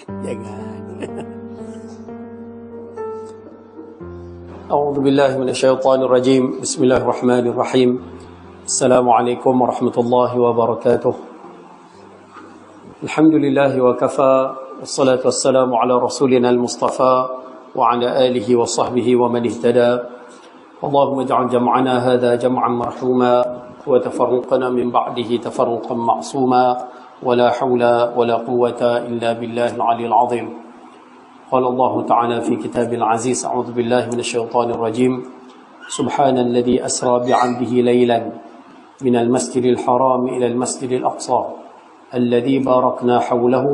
Jangan. A'udzu billahi minasyaitonir rajim. Bismillahirrahmanirrahim. Assalamualaikum warahmatullahi wabarakatuh. Alhamdulillahi wa kafa. Wassalatu wassalamu ala rasulina al-mustafa wa ala alihi wa sahbihi wa man ihtada. Allahumma ij'al jam'ana hadha jam'an marhuma wa tafarruqana min ba'dihi tafarruqan ma'suma. ولا حول ولا قوة إلا بالله العلي العظيم. قال الله تعالى في كتاب العزيز: أعوذ بالله من الشيطان الرجيم. سبحان الذي أسرى بعبده ليلا من المسجد الحرام إلى المسجد الأقصى الذي باركنا حوله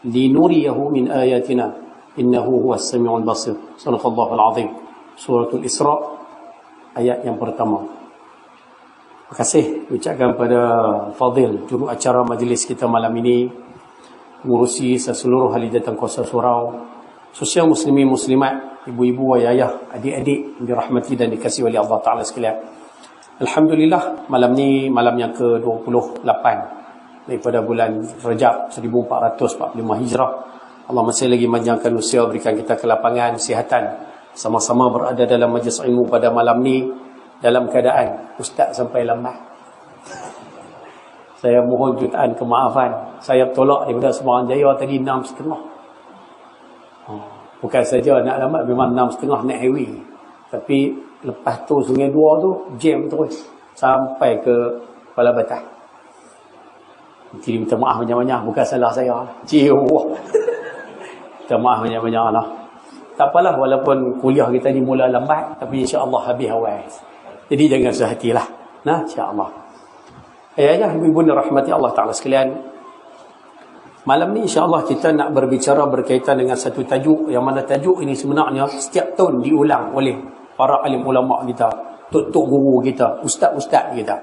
لنريه من آياتنا إنه هو السميع البصير. صدق الله العظيم. سورة الإسراء ayat yang pertama. Terima kasih ucapkan pada Fadil, juru acara majlis kita malam ini, mengurusi seluruh ahli jawatankuasa surau, sosial muslimin muslimat, ibu-ibu, ayah, adik-adik yang dirahmati dan dikasihi oleh Allah Ta'ala sekalian. Alhamdulillah, malam ni malam yang ke-28 daripada bulan Rajab 1445 Hijrah. Allah masih lagi panjangkan usia, berikan kita kelapangan, kesihatan, sama-sama berada dalam majlis ilmu pada malam ni dalam keadaan ustaz sampai lambat. Saya mohon jutaan kemaafan. Saya tolak daripada Semarang Jaya tadi 6.30. Bukan saja nak lambat, memang 6.30 naik highway. Tapi lepas tu Sungai Dua tu jam terus sampai ke Kuala Batas. Jadi minta maaf banyak-banyak, bukan salah saya. Minta maaf banyak-banyak lah. Tak apalah, walaupun kuliah kita ni mula lambat, tapi insya-Allah habis awal. Jadi jangan susah hatilah. Nah, insya-Allah. Ayah, ibu-ibu rahmati Allah Ta'ala sekalian. Malam ni insya-Allah kita nak berbicara berkaitan dengan satu tajuk, yang mana tajuk ini sebenarnya setiap tahun diulang oleh para alim ulama kita, tok-tok guru kita, ustaz-ustaz kita.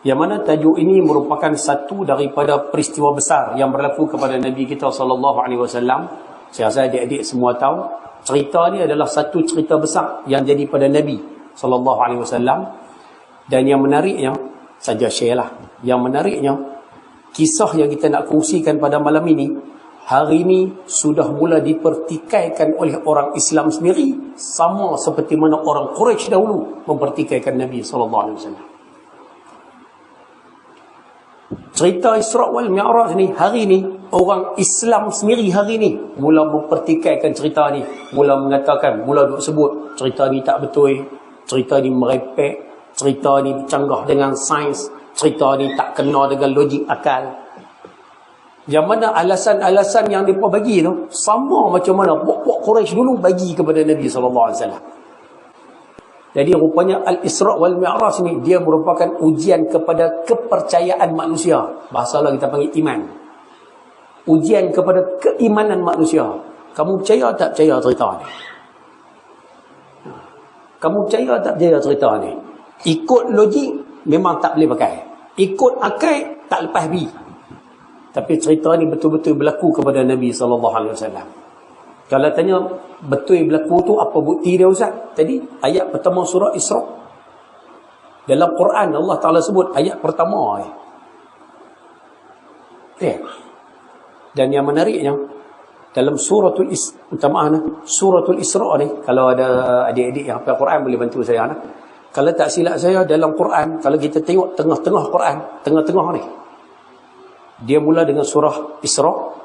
Yang mana tajuk ini merupakan satu daripada peristiwa besar yang berlaku kepada Nabi kita sallallahu alaihi wasallam. Saya rasa adik-adik semua tahu, cerita ni adalah satu cerita besar yang jadi pada Nabi sallallahu alaihi wasallam. Dan yang menariknya, saja share lah, yang menariknya, kisah yang kita nak kongsikan pada malam ini, hari ini sudah mula dipertikaikan oleh orang Islam sendiri, sama seperti mana orang Quraisy dahulu mempertikaikan Nabi sallallahu alaihi wasallam. Cerita Isra' wal Mi'raj ni, hari ni orang Islam sendiri hari ni mula mempertikaikan cerita ni, mula mengatakan, mula duk sebut cerita ni tak betul, cerita ni merepek, cerita ni canggah dengan sains, cerita ni tak kena dengan logik akal. Yang mana alasan-alasan yang mereka bagi tu sama macam mana puak-puak Quraisy dulu bagi kepada Nabi sallallahu alaihi wasallam. Jadi rupanya Al-Isra' wal Mi'raj ni dia merupakan ujian kepada kepercayaan manusia. Bahasa Allah kita panggil iman. Ujian kepada keimanan manusia. Kamu percaya tak percaya cerita ni? Kamu percaya tak percaya cerita ni? Ikut logik memang tak boleh pakai. Ikut akal tak lepas bi. Tapi cerita ni betul-betul berlaku kepada Nabi sallallahu alaihi wasallam. Kalau tanya betul berlaku tu apa bukti dia Ustaz? Tadi ayat pertama surah Isra'. Dalam Quran Allah Taala sebut ayat pertama. Dan yang menariknya dalam suratul Isra' ni, kalau ada adik-adik yang hafal Quran boleh bantu saya nah. Kalau tak silap saya dalam Quran, kalau kita tengok tengah-tengah Quran, tengah-tengah ni, dia mula dengan surah Isra'.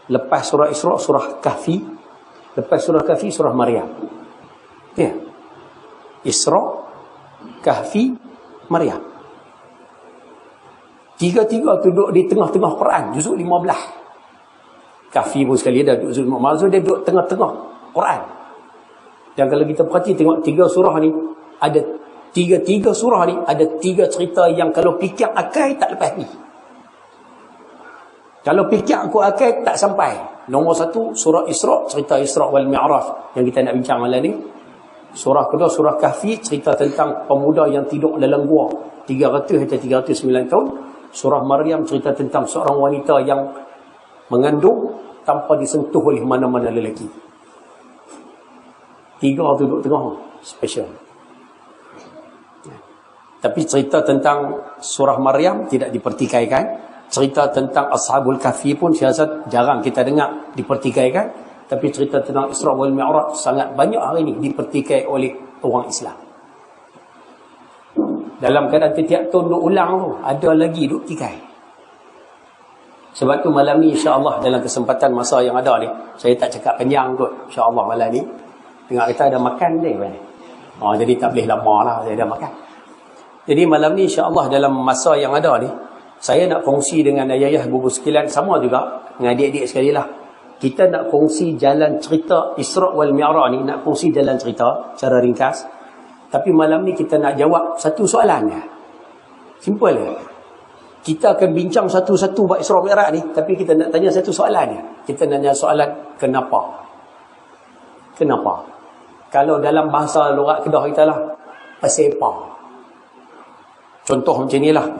Lepas surah Isra', surah Kahfi. Lepas surah Kahfi, surah Maryam. Ya. Isra', Kahfi, Maryam. Tiga-tiga tu duduk di tengah-tengah Quran, juzuk 15. Kahfi pun sekali dah duduk juzuk 15. Maksud dia duduk tengah-tengah Quran. Dan kalau kita perhati tengok tiga surah ni, ada tiga surah ni, ada tiga cerita yang kalau fikir akal tak lepas ni. Kalau fikir aku akal tak sampai. Nombor satu, surah Isra', cerita Isra' wal Mi'raj yang kita nak bincang malam ni. Surah kedua, surah Kahfi, cerita tentang pemuda yang tidur dalam gua 300 atau 309 tahun. Surah Maryam, cerita tentang seorang wanita yang mengandung tanpa disentuh oleh mana-mana lelaki. Tiga tu duduk tengah, special. Tapi cerita tentang surah Maryam tidak dipertikaikan. Cerita tentang Ashabul Kahfi pun saya rasa jarang kita dengar dipertikaikan. Tapi cerita tentang Isra wal Mi'raj sangat banyak hari ini dipertikai oleh orang Islam. Dalam keadaan setiap tahun duk ulang tu, ada lagi duk tikai. Sebab tu malam ni insya-Allah dalam kesempatan masa yang ada ni, saya tak cakap panjang kot insya-Allah malam ni. Tengok kita ada makan dia ni. Jadi tak boleh lama lah saya ada makan. Jadi malam ni insya-Allah dalam masa yang ada ni, saya nak kongsi dengan ayah-ayah bubu sekalian, sama juga dengan adik-adik sekali lah. Kita nak kongsi jalan cerita Isra wal Mi'raj ni, nak kongsi jalan cerita secara ringkas. Tapi malam ni kita nak jawab satu soalan je. Simple je. Kita akan bincang satu-satu bab Isra Mi'raj ni, tapi kita nak tanya satu soalan je. Kita nak tanya soalan, kenapa? Kenapa? Kalau dalam bahasa logat Kedah kita lah, pasal apa? Contoh macam ni lah.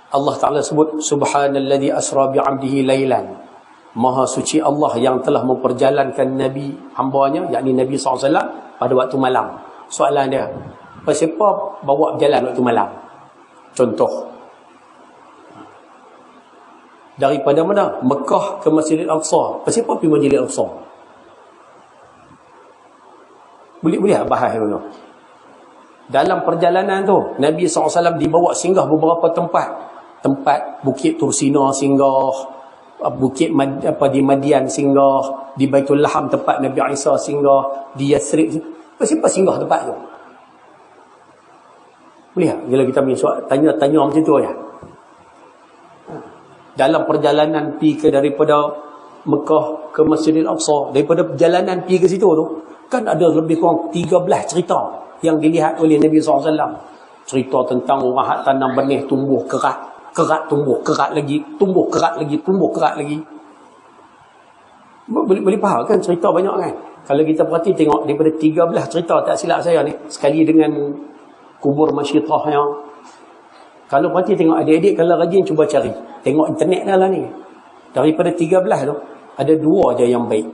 Allah Ta'ala sebut, Subhanalladzi asra bi'abdihi laylan. Maha suci Allah yang telah memperjalankan Nabi hambanya, yakni Nabi SAW pada waktu malam. Soalan dia, kenapa bawa berjalan waktu malam? Contoh. Daripada mana? Mekah ke Masjidil Aqsa. Kenapa pergi Masjidil Aqsa? Boleh bahas dulu. Dalam perjalanan tu, Nabi SAW dibawa singgah beberapa tempat. Tempat Bukit Tursina singgah, Bukit di Madian singgah, di Baitul Laham tempat Nabi Isa singgah, di Yathrib. Siapa singgah tempat tu? Boleh tak? Bila kita tanya macam tu ya. Dalam perjalanan pergi ke daripada Mekah ke Masjidil Aqsa, daripada perjalanan pergi ke situ tu, kan ada lebih kurang 13 cerita yang dilihat oleh Nabi SAW. Cerita tentang orang hak tanam benih tumbuh kerat. Kerat tumbuh, kerat lagi, tumbuh kerat lagi, tumbuh kerat lagi. Boleh faham kan cerita banyak kan? Kalau kita perhati tengok daripada 13 cerita, tak silap saya ni, sekali dengan kubur Masyiddahnya. Kalau perhati tengok adik-adik, kalau rajin cuba cari, tengok internet dah lah ni. Daripada 13 tu, ada 2 je yang baik.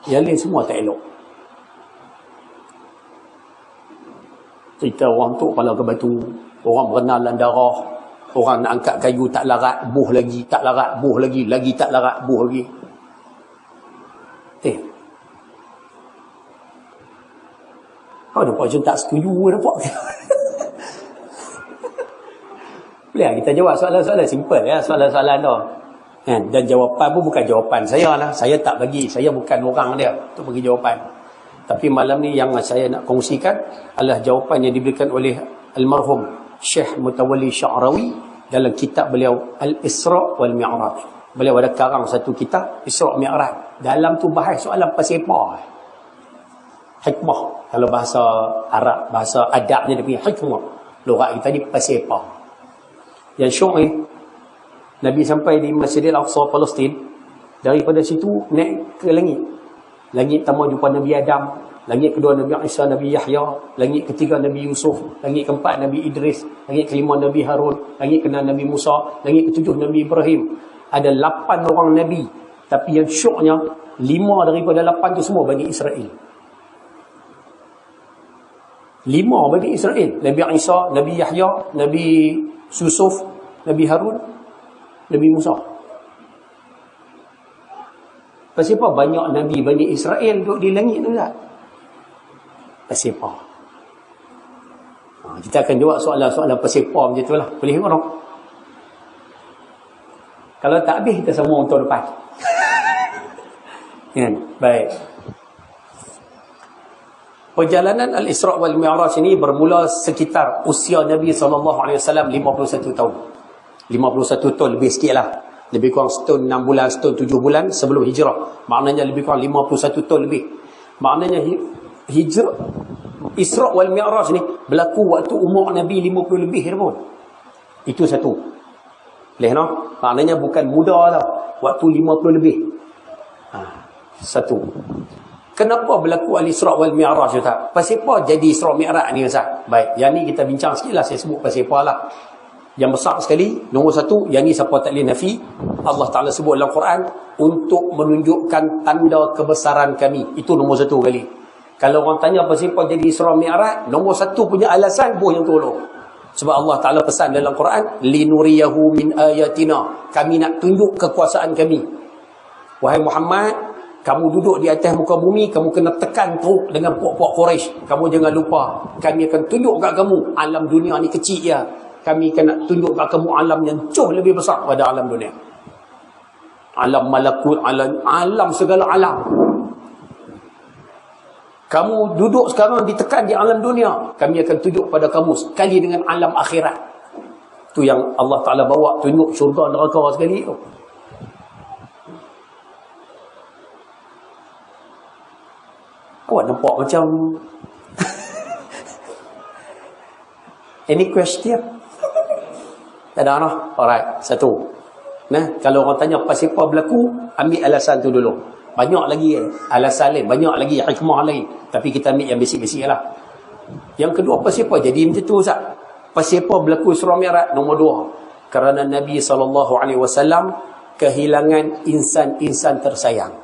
Yang lain semua tak elok. Cerita orang tu kepala ke batu, orang berenalan darah, orang nak angkat kayu tak larat, buh lagi, tak larat, buh lagi tak larat, buh lagi. Kau nampak macam tak setuju nampak. Boleh kita jawab soalan-soalan simple ya, soalan-soalan tu. Kan? Dan jawapan pun bukan jawapan saya lah. Saya tak bagi, saya bukan orang dia untuk bagi jawapan. Tapi malam ni yang saya nak kongsikan adalah jawapan yang diberikan oleh almarhum Syekh Mutawalli Sya'rawi dalam kitab beliau Al-Isra wal Mi'raj. Beliau ada karang satu kitab Isra Mi'raj. Dalam tu bahas soalan pasal apa? Hikmah. Kalau bahasa Arab, bahasa adabnya dia punya hikmah. Logat kita ni pasal apa? Yang syok ni, Nabi sampai di Masjidil Aqsa Palestin. Daripada situ naik ke langit. Langit pertama jumpa Nabi Adam, langit kedua Nabi Isa, Nabi Yahya, langit ketiga Nabi Yusuf, langit keempat Nabi Idris, langit kelima Nabi Harun, langit keenam Nabi Musa, langit ketujuh Nabi Ibrahim. Ada 8 orang Nabi. Tapi yang syoknya, 5 daripada 8 tu semua Bani Israel. 5 Bani Israel. Nabi Isa, Nabi Yahya, Nabi Yusuf, Nabi Harun, Nabi Musa. Pasal apa banyak Nabi Bani Israel duduk di langit tu tak? Pasal apa? Kita akan jawab soalan-soalan pasal apa macam tu lah. Boleh ke orang? Kalau tak habis, kita sambung untuk depan. Kan? Baik. Perjalanan Al-Isra wal Mi'raj ini bermula sekitar usia Nabi SAW 51 tahun. 51 tahun lebih sikit lah. Lebih kurang setahun 6 bulan, setahun 7 bulan sebelum hijrah. Maknanya lebih kurang 51 tahun lebih. Maknanya hijrah Isra wal Mi'raj ni berlaku waktu umur Nabi 50 lebih pun. Itu satu. Leh maknanya bukan muda lah. Waktu 50 lebih. Satu. Kenapa berlaku Al-Isra wal Mi'raj Ustaz? Pasal apa jadi Isra Mi'raj ni Ustaz? Baik, yang ni kita bincang sikit lah. Saya sebut pasal apa lah. Yang besar sekali, nombor satu, yang ni siapa tak boleh nafi. Allah Ta'ala sebut dalam Quran, untuk menunjukkan tanda kebesaran kami. Itu nombor satu kali. Kalau orang tanya pasal apa jadi Isra Mi'raj, nombor satu punya alasan, boh yang tolong. Sebab Allah Ta'ala pesan dalam Quran, linuriyahu min ayatina, kami nak tunjuk kekuasaan kami. Wahai Muhammad, kamu duduk di atas muka bumi, kamu kena tekan teruk dengan puak-puak Quraisy. Kamu jangan lupa, kami akan tunjuk kat kamu alam dunia ni kecil ya. Kami akan nak tunjuk kat kamu alam yang jauh lebih besar pada alam dunia. Alam malakut, alam segala alam. Kamu duduk sekarang ditekan di alam dunia, kami akan tunjuk pada kamu sekali dengan alam akhirat. Tu yang Allah Ta'ala bawa tunjuk syurga neraka sekali tu. Awak nampak macam any question? Tak ada lah. Alright, satu. Nah, kalau orang tanya pasal apa berlaku, ambil alasan tu dulu. Banyak lagi alasan lain, banyak lagi hikmah lain. Tapi kita ambil yang basic-basic lah. Yang kedua, pasal apa jadi macam tu, Ustaz? Pasal apa berlaku Isra Mi'raj? Nombor 2. Kerana Nabi SAW kehilangan insan-insan tersayang.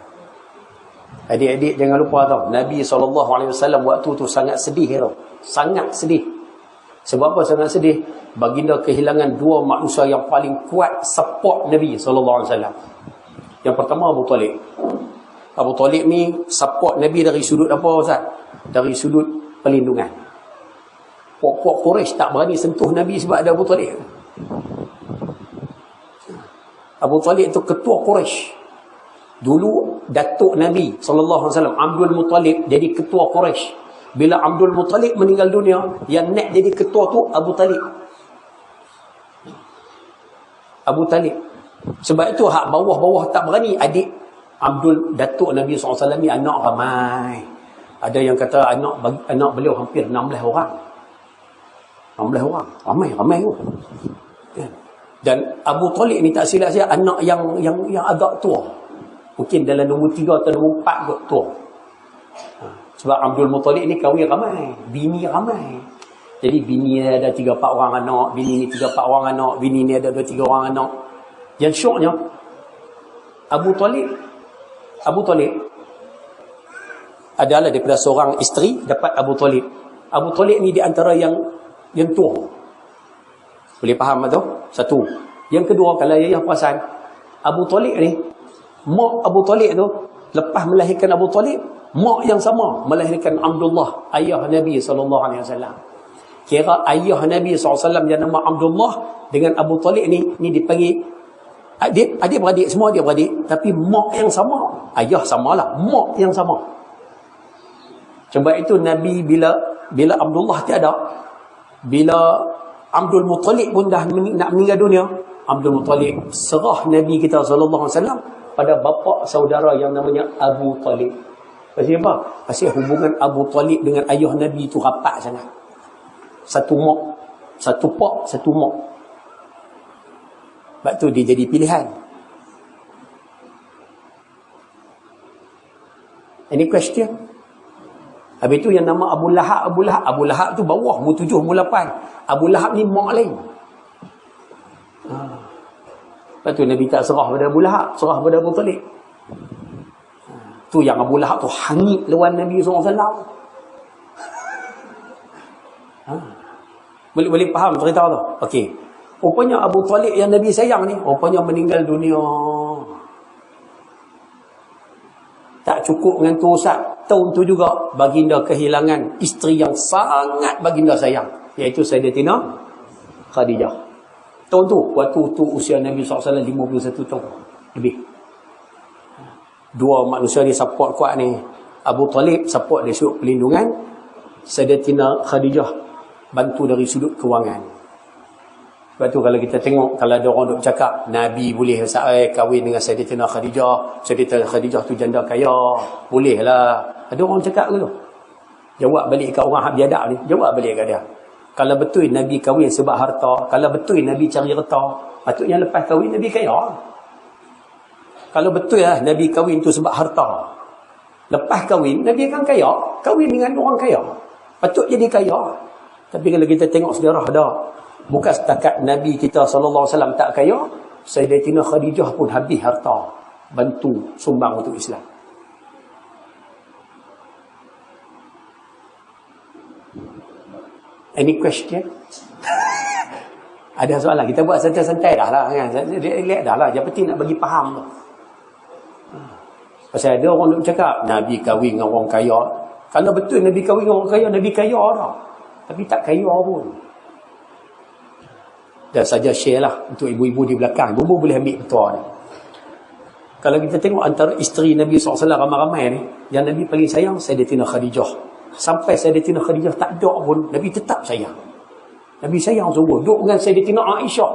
Adik-adik jangan lupa tau, Nabi SAW waktu tu sangat sedih tau. Sangat sedih. Sebab apa sangat sedih? Baginda kehilangan 2 manusia yang paling kuat support Nabi SAW. Yang pertama Abu Talib. Abu Talib ni support Nabi dari sudut apa, Ustaz? Dari sudut perlindungan. Puak-puak Quraisy tak berani sentuh Nabi sebab ada Abu Talib. Abu Talib tu ketua Quraisy. Dulu datuk Nabi SAW, Abdul Muttalib, jadi ketua Quraisy. Bila Abdul Muttalib meninggal dunia, yang nak jadi ketua tu Abu Talib. Abu Talib. Sebab itu hak bawah-bawah tak berani. Adik Abdul datuk Nabi SAW ni anak ramai. Ada yang kata anak beliau hampir 16 orang. 16 orang. Ramai tu. Dan Abu Talib ni tak silap saya anak yang agak tua. Mungkin dalam nombor 3 atau nombor 4 kot tua. Sebab Abdul Muttalib ni kahwin ramai, bini ramai. Jadi bini ni ada 3-4 orang anak, bini ni 3-4 orang anak, bini ni ada 2-3 orang anak. Yang syoknya Abu Talib adalah daripada seorang isteri dapat Abu Talib. Abu Talib ni di antara yang tua. Boleh faham tu? Satu. Yang kedua, kalau ayah perasan, Abu Talib ni, mak Abu Talib tu lepas melahirkan Abu Talib, mak yang sama melahirkan Abdullah, ayah Nabi SAW. Kira ayah Nabi SAW yang nama Abdullah dengan Abu Talib ni dipanggil adik-beradik, semua adik-beradik, tapi mak yang sama. Ayah samalah, mak yang sama. Sebab itu Nabi bila Abdullah tiada, bila Abdul Muttalib pun dah nak meninggal dunia, Abdul Muttalib serah Nabi kita SAW pada bapa saudara yang namanya Abu Talib. Pasal apa? Pasal hubungan Abu Talib dengan ayah Nabi itu rapat sangat. Satu mak, satu pak, satu mak. Sebab tu dia jadi pilihan. Any question? Habis tu yang nama Abu Lahab tu bawah, mu 7, mu 8. Abu Lahab ni mak lain. Lepas tu Nabi tak serah pada Abu Lahab, serah pada Abu Talib. Tu yang Abu Lahab tu hangit lawan Nabi SAW. Boleh faham cerita tu? Okey. Rupanya Abu Talib yang Nabi sayang ni, rupanya meninggal dunia. Tak cukup dengan tu, Ustaz. Tahun tu juga baginda kehilangan isteri yang sangat baginda sayang, iaitu Sayyidatina Khadijah. Tahun tu, waktu tu usia Nabi SAW 51 tahun lebih. 2 manusia ni support kuat ni. Abu Talib support dari sudut perlindungan, Sayyidatina Khadijah bantu dari sudut kewangan. Sebab tu kalau kita tengok, kalau ada orang duk cakap Nabi boleh kahwin dengan Sayyidatina Khadijah, Sayyidatina Khadijah tu janda kaya, boleh lah. Ada orang cakap ke tu? Jawab balik kat orang hak biadab ni, jawab balik kat dia. Kalau betul Nabi kahwin sebab harta, kalau betul Nabi cari harta, patutnya lepas kahwin Nabi kaya. Kalau betul lah Nabi kahwin tu sebab harta, lepas kahwin Nabi akan kaya, kahwin dengan orang kaya, patut jadi kaya. Tapi kalau kita tengok sejarah dah, bukan setakat Nabi kita SAW tak kaya, Sayyidatina Khadijah pun habis harta bantu sumbang untuk Islam. Any question? Ada soalan, kita buat santai-santai dah lah kan. Relax dah lah. Yang penting nak bagi faham tu. Pasal ada orang nak cakap Nabi kahwin dengan orang kaya. Kalau betul Nabi kahwin dengan orang kaya, Nabi kaya dah. Tapi tak kaya pun. Dan saja share lah untuk ibu-ibu di belakang. Ibu-ibu boleh ambil betul ni. Kalau kita tengok antara isteri Nabi SAW ramai-ramai ni, yang Nabi paling sayang Sayyidatina Khadijah. Sampai Sayyidatina Khadijah tak ada pun, Nabi tetap sayang. Nabi sayang semua. Duduk dengan Sayyidatina Aisyah.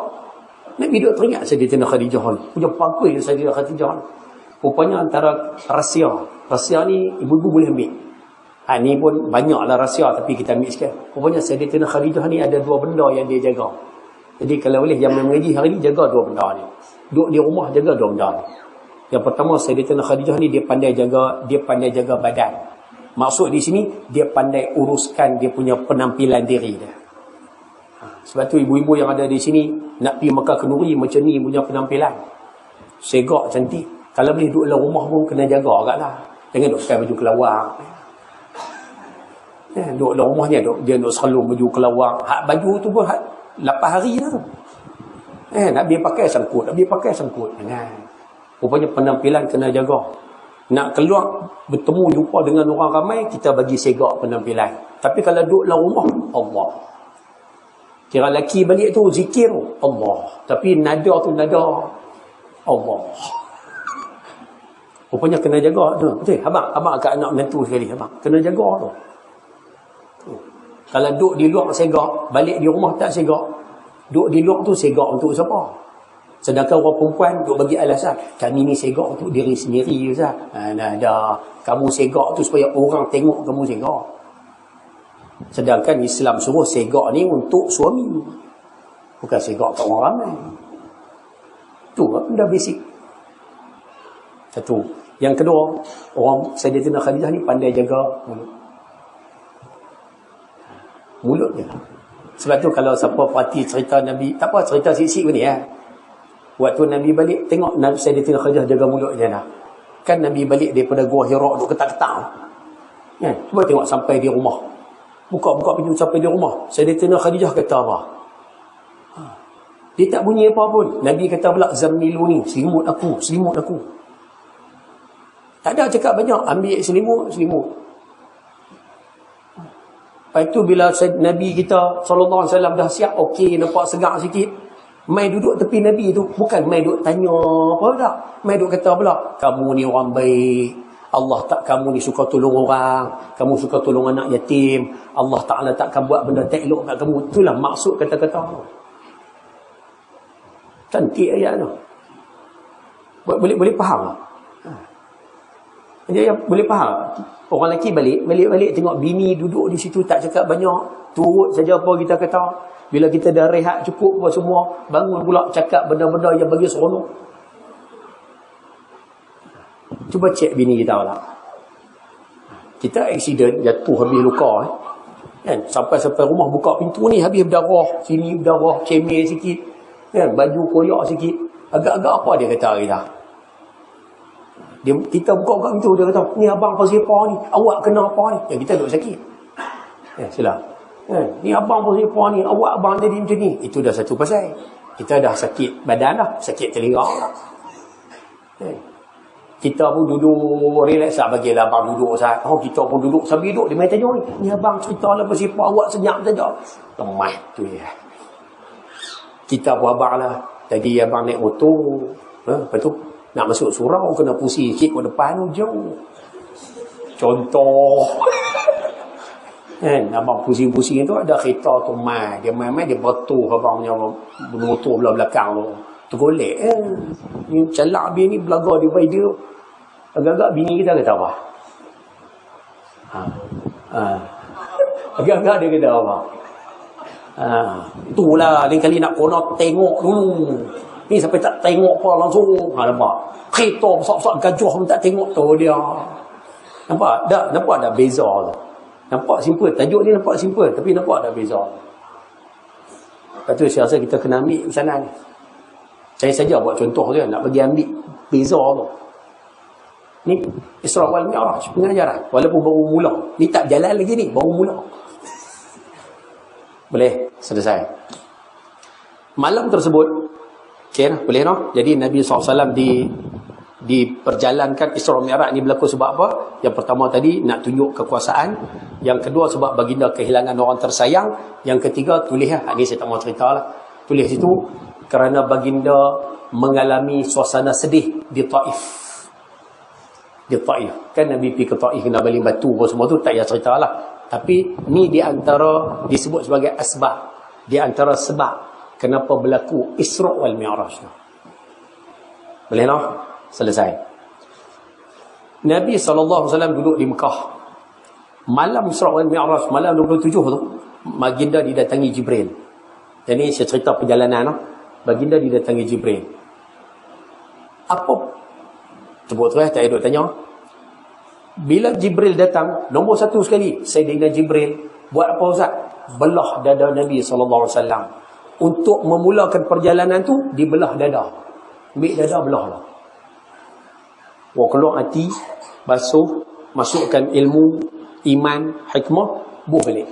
Nabi duduk teringat Sayyidatina Khadijah ni. Punya bagus Sayyidatina Khadijah ni. Rupanya antara rahsia. Rahsia ni ibu-ibu boleh ambil. Ni pun banyaklah rahsia tapi kita ambil sikit. Rupanya Sayyidatina Khadijah ni ada dua benda yang dia jaga. Jadi kalau boleh yang mengaji hari ni, jaga dua benda ni. Duduk di rumah jaga dua benda ni. Yang pertama Sayyidatina Khadijah ni dia pandai jaga badan. Maksud di sini dia pandai uruskan dia punya penampilan diri dia. Sebab tu ibu-ibu yang ada di sini nak pergi Mekah Kenuri macam ni punya penampilan. Segak cantik. Kalau boleh duduk dalam rumah pun kena jaga agaklah. Jangan duduk pakai baju kelawar. Duduk dalam rumah dia duduk selalu baju kelawar. Baju tu pun 8 hari lah tu. Nak dia pakai sangkut, Rupanya penampilan kena jaga. Nak keluar bertemu jumpa dengan orang ramai, kita bagi segak penampilan. Tapi kalau duduk dalam rumah, Allah. Kira lelaki balik tu zikir Allah. Tapi nada tu nada Allah. Rupanya kena jaga tu. Betul? Abang agak anak menantu sekali. Abang kena jaga tu. Kalau duduk di luar segak, balik di rumah tak segak. Duduk di luar tu segak untuk siapa? Sedangkan orang perempuan duduk bagi alasan, kami ni segak untuk diri sendiri Ustaz. Ada kamu segak tu supaya orang tengok kamu segak. Sedangkan Islam suruh segak ni untuk suami. Bukan segak kat orang ramai. Tu benda basic. Satu. Yang kedua, orang Sayyidatina Khadijah ni pandai jaga mulut. Mulut dia. Sebab tu kalau siapa perhati cerita Nabi, tak apa cerita sik-sik pun ni Waktu Nabi balik, tengok Nabi Sayyidatina Khadijah jaga mulut dia lah. Kan Nabi balik daripada Gua Hira duk ketak-ketak. Cuba tengok sampai di rumah. Buka pintu sampai di rumah. Sayyidatina Khadijah kata apa? Dia tak bunyi apa pun. Nabi kata pula, Zammiluni, selimut aku. Tak ada cakap banyak. Ambil selimut. Lepas tu bila Nabi kita SAW dah siap, okey, nampak segar sikit. Mai duduk tepi Nabi tu. Bukan mai duduk tanya apa tak. Mai duduk kata pula, kamu ni orang baik. Allah tak, kamu ni suka tolong orang. Kamu suka tolong anak yatim. Allah Ta'ala takkan buat benda tak elok kat kamu. Itulah maksud kata-kata tu. Cantik ayat tu. Boleh faham tak? Dia boleh faham. Orang lelaki balik tengok bini duduk di situ tak cakap banyak, turut saja apa kita kata. Bila kita dah rehat cukup apa semua, bangun pula cakap benda-benda yang bagi seronok. Cuba cek bini kita lah. Kita accident, jatuh habis luka kan? Sampai rumah buka pintu ni habis berdarah, sini berdarah, cemil sikit kan? Baju koyak sikit. Agak-agak apa dia kata kita? Kita buka pintu, dia kata, ni abang pasal apa ni? Awak kena apa ni? Kita duduk sakit. Sila. Ni abang pasal apa ni? Awak abang jadi macam ni. Itu dah satu pasal. Kita dah sakit badan dah. Sakit telinga lah. Kita pun duduk relax lah. Bagilah abang duduk Ustaz. Kita pun duduk sambil duduk. Dia main tanya ni abang cerita lah pasal apa? Awak senyap saja. Lemah tu ya. Kita pun abang lah. Tadi abang naik motor. Lepas tu nak masuk surau kena pusing sikit ke depan jauh. Contoh. Abang pusing-pusing tu ada kereta tu mai. Dia main-main dia betul abang punya motor belah belakang tu. Tergolek Ni calak habis ni belaga di dia. Agak-agak bini kita kata apa? Agak-agak dia kata apa? Itulah lain kali nak kena tengok dulu. Ni sampai tak tengok apa langsung. Nampak? Kereta besar-besar gajah pun tak tengok tu dia. Nampak? Nampak dah beza tu. Nampak simple. Tajuk ni nampak simple. Tapi nampak dah beza. Lepas tu saya rasa kita kena ambil pesanan ni. Saya saja buat contoh je. Nak bagi ambil beza tu. Ni Isra wal Mi'raj pengajaran. Walaupun baru mula. Ni tak jalan lagi ni. Baru mula. Boleh? Selesai. Malam tersebut, okay, boleh no? Jadi Nabi SAW diperjalankan Isra Mi'raj ni berlaku sebab apa? Yang pertama tadi nak tunjuk kekuasaan, yang kedua sebab baginda kehilangan orang tersayang, yang ketiga tulis ni saya tak mau cerita lah, tulis situ kerana baginda mengalami suasana sedih di Taif. Di Taif kan Nabi pergi ke Taif kena baling batu semua tu, tak payah cerita lah. Tapi ni di antara disebut sebagai asbab, di antara sebab kenapa berlaku Isra wal Mi'raj tu. Boleh no? Selesai. Nabi SAW duduk di Mekah. Malam Isra wal Mi'raj, malam 27 tu, baginda didatangi Jibril. Jadi saya cerita perjalanan no? Baginda didatangi Jibril. Apa? Sebut terus, tak ada tanya. Bila Jibril datang, nombor satu sekali, Sayyidina Jibril buat apa Ustaz? Belah dada Nabi SAW. Untuk memulakan perjalanan tu, dibelah dada. Ambil dada, belah lah. Wah, keluar hati, basuh, masukkan ilmu, iman, hikmah, buh balik.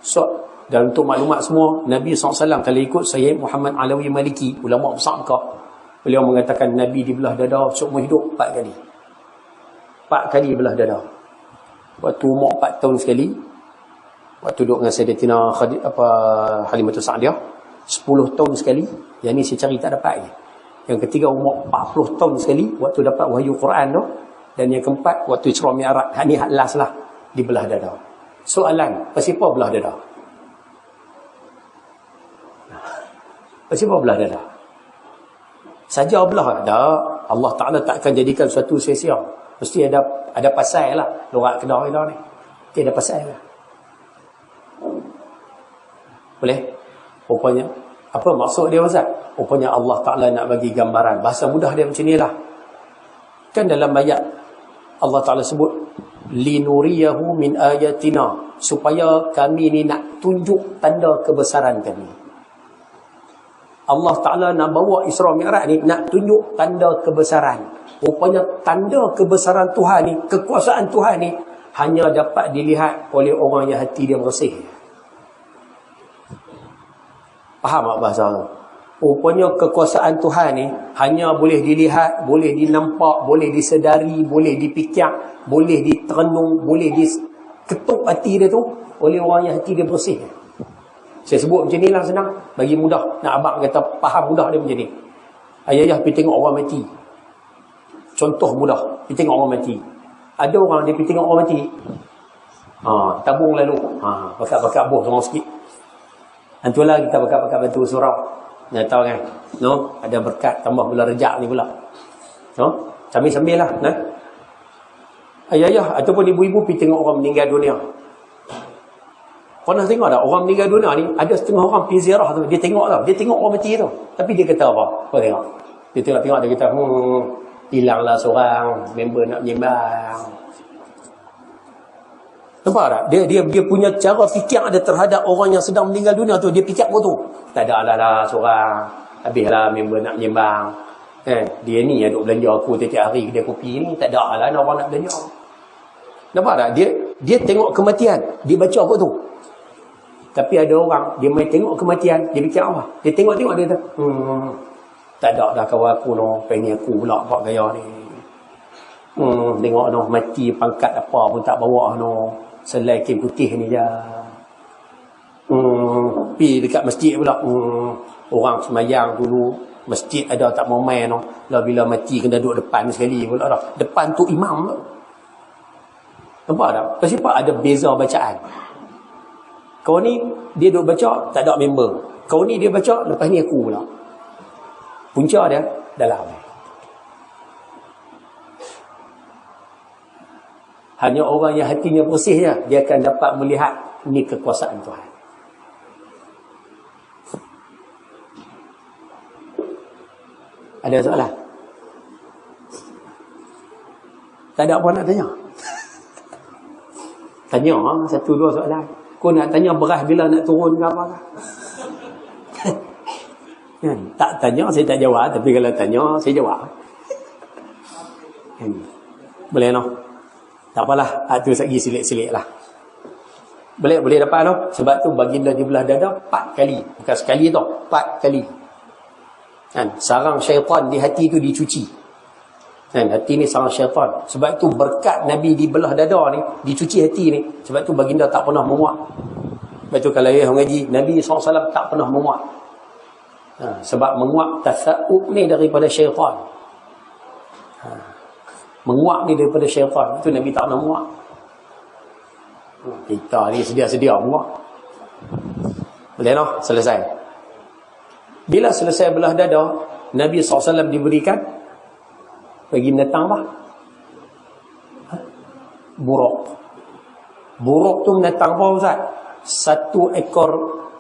So, dan untuk maklumat semua, Nabi SAW, kalau ikut Sayyid Muhammad Alawi Maliki, ulama besar Mekah, beliau mengatakan Nabi dibelah dada seumur hidup 4 kali. 4 kali belah dada. Waktu umur 4 tahun sekali, waktu duduk dengan Sayyidatina Halimatus Sa'diyah, 10 tahun sekali. Yang ni saya cari tak dapat lagi. Yang ketiga umur 40 tahun sekali, waktu dapat wahyu Quran tu. Dan yang keempat, waktu Isra Mi'raj. Ni hak last lah, dibelah dada. Soalan, pasal apa belah dada? Pasal apa belah dada? Saja belah dah, Allah Ta'ala takkan jadikan suatu sia-sia. Mesti ada pasal lah. Lorak Kedah kita ni, mesti ada pasal lah. Boleh? Rupanya, apa maksud dia Ustaz? Rupanya Allah Ta'ala nak bagi gambaran. Bahasa mudah dia macam ni lah. Kan dalam ayat Allah Ta'ala sebut linuriyahu min ayatina, supaya kami ni nak tunjuk tanda kebesaran kami. Allah Ta'ala nak bawa Isra Mi'raj ni nak tunjuk tanda kebesaran. Rupanya tanda kebesaran Tuhan ni, kekuasaan Tuhan ni hanya dapat dilihat oleh orang yang hati dia bersih. Faham tak bahasa tu? Rupanya kekuasaan Tuhan ni hanya boleh dilihat, boleh dinampak, boleh disedari, boleh dipikir, boleh diterenung, boleh diketuk hati dia tu oleh orang yang hati dia bersih. Saya sebut macam ni lah senang, bagi mudah. Nak abang kata faham mudah dia macam ni. Ayah pergi tengok orang mati. Contoh mudah, pergi tengok orang mati. Ada orang dia pergi tengok orang mati, tabung lalu, bakat-bakat buh semua sikit. Antulah kita bakat-bakat batu surau. Nak tahu kan? No, ada berkat tambah bulan Rejab ni pula. No, sambil-sambil lah. Nah. Ayah ataupun ibu-ibu pergi tengok orang meninggal dunia. Pernah tengok tak orang meninggal dunia ni, ada setengah orang pergi ziarah tu, dia tengok tau, dia tengok orang mati tu. Tapi dia kata apa? Kau tengok. Dia tengok-tengok, dia kata, hilanglah seorang member nak menyembang. Nampak tak? Dia punya cara fikir ada terhadap orang yang sedang meninggal dunia tu, dia fikir apa tu? Tak ada lah seorang, habislah member nak menyembang. Dia ni yang duk belanja aku tiap hari kedai kopi ni, tak ada lah orang nak belanja. Nampak tak? Dia tengok kematian, dia baca apa tu? Tapi ada orang, dia main tengok kematian, dia fikir apa? Dia tengok-tengok, dia kata, tak ada dah kawan aku no, pengen aku pula buat gaya ni. Tengok no, mati pangkat apa pun tak bawa no, selai kain putih ni je. Pergi dekat masjid pula, orang semayang dulu, masjid ada tak mau main no. Lah bila mati kena duduk depan sekali pula dah. Depan tu imam tu. Nampak tak? Kenapa ada beza bacaan? Kau ni dia duk baca tak ada member. Kau ni dia baca lepas ni aku pula. Punca dia dalam. Hanya orang yang hatinya bersih je, dia akan dapat melihat ni kekuasaan Tuhan. Ada soalan? Tak ada apa nak tanya? Tanya satu dua soalan. Kau nak tanya beras bila nak turun ke apa ke? Tak tanya saya tak jawab, tapi kalau tanya saya jawab. Boleh no? Tak apalah, tu lagi silik-silik lah. Boleh dapat tu. Sebab tu baginda di belah dada 4 kali. Bukan sekali tau, 4 kali. Kan? Sarang syaitan di hati tu dicuci. Kan? Hati ni sarang syaitan. Sebab tu berkat Nabi di belah dada ni, dicuci hati ni. Sebab tu baginda tak pernah menguat. Sebab tu kalau orang ngaji, Nabi SAW tak pernah menguat. Sebab menguat tasa'ub ni daripada syaitan. Menguat ni daripada syaitan. Itu Nabi tak pernah menguat. Kita ni sedia-sedia menguat. Boleh no? Selesai. Bila selesai belah dada, Nabi SAW diberikan bagi binatang apa? Buruk. Buruk tu binatang apa Ustaz? 1 ekor,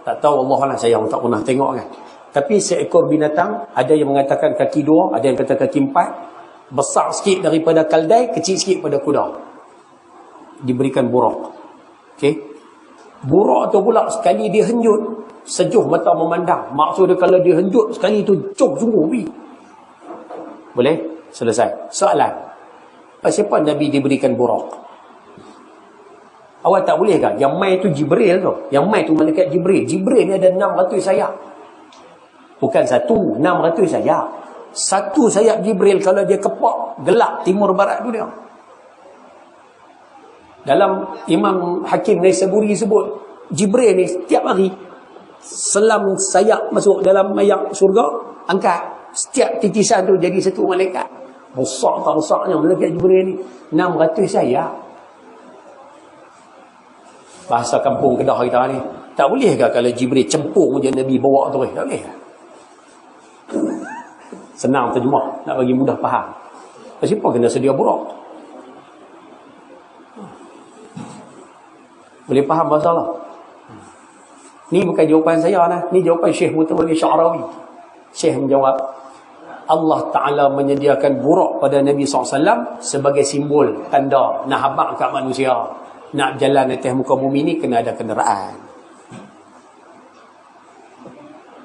tak tahu Allah lah, saya tak pernah tengok kan. Tapi seekor binatang, ada yang mengatakan kaki 2, ada yang kata kaki 4, besar sikit daripada kaldai, kecil sikit pada kuda. Diberikan buruk. Okey. Buruk tu pula sekali dia henjut, sejuh mata memandang. Maksud dia kalau dia henjut sekali tu cop sungguh pi. Boleh? Selesai. Soalan. Siapa Nabi diberikan buruk? Awak tak boleh kan? Yang mai tu Jibril tu. Yang mai tu malaikat Jibril. Jibril ni ada 600 sayap. Bukan 1, 600 sayap. 1 sayap Jibril kalau dia kepak gelap timur barat dunia. Dalam Imam Hakim Naisaburi sebut, Jibril ni setiap hari selam sayap masuk dalam mayat syurga, angkat. Setiap titisan tu jadi 1 malaikat. Besar tak besarnya malaikat Jibril ni. 600 sayap. Bahasa kampung Kedah kita ni. Tak boleh ke kalau Jibril cempung je Nabi bawa terus? Tak boleh. Senang terjemah, nak bagi mudah faham. Siapa kena sedia buruk? Boleh faham masalah? Ni bukan jawapan saya lah. Ni jawapan Syekh Mutawalli Sya'rawi. Syekh menjawab, Allah Ta'ala menyediakan buruk pada Nabi SAW sebagai simbol, tanda, nak habaq kat manusia. Nak jalan atas muka bumi ni kena ada kenderaan.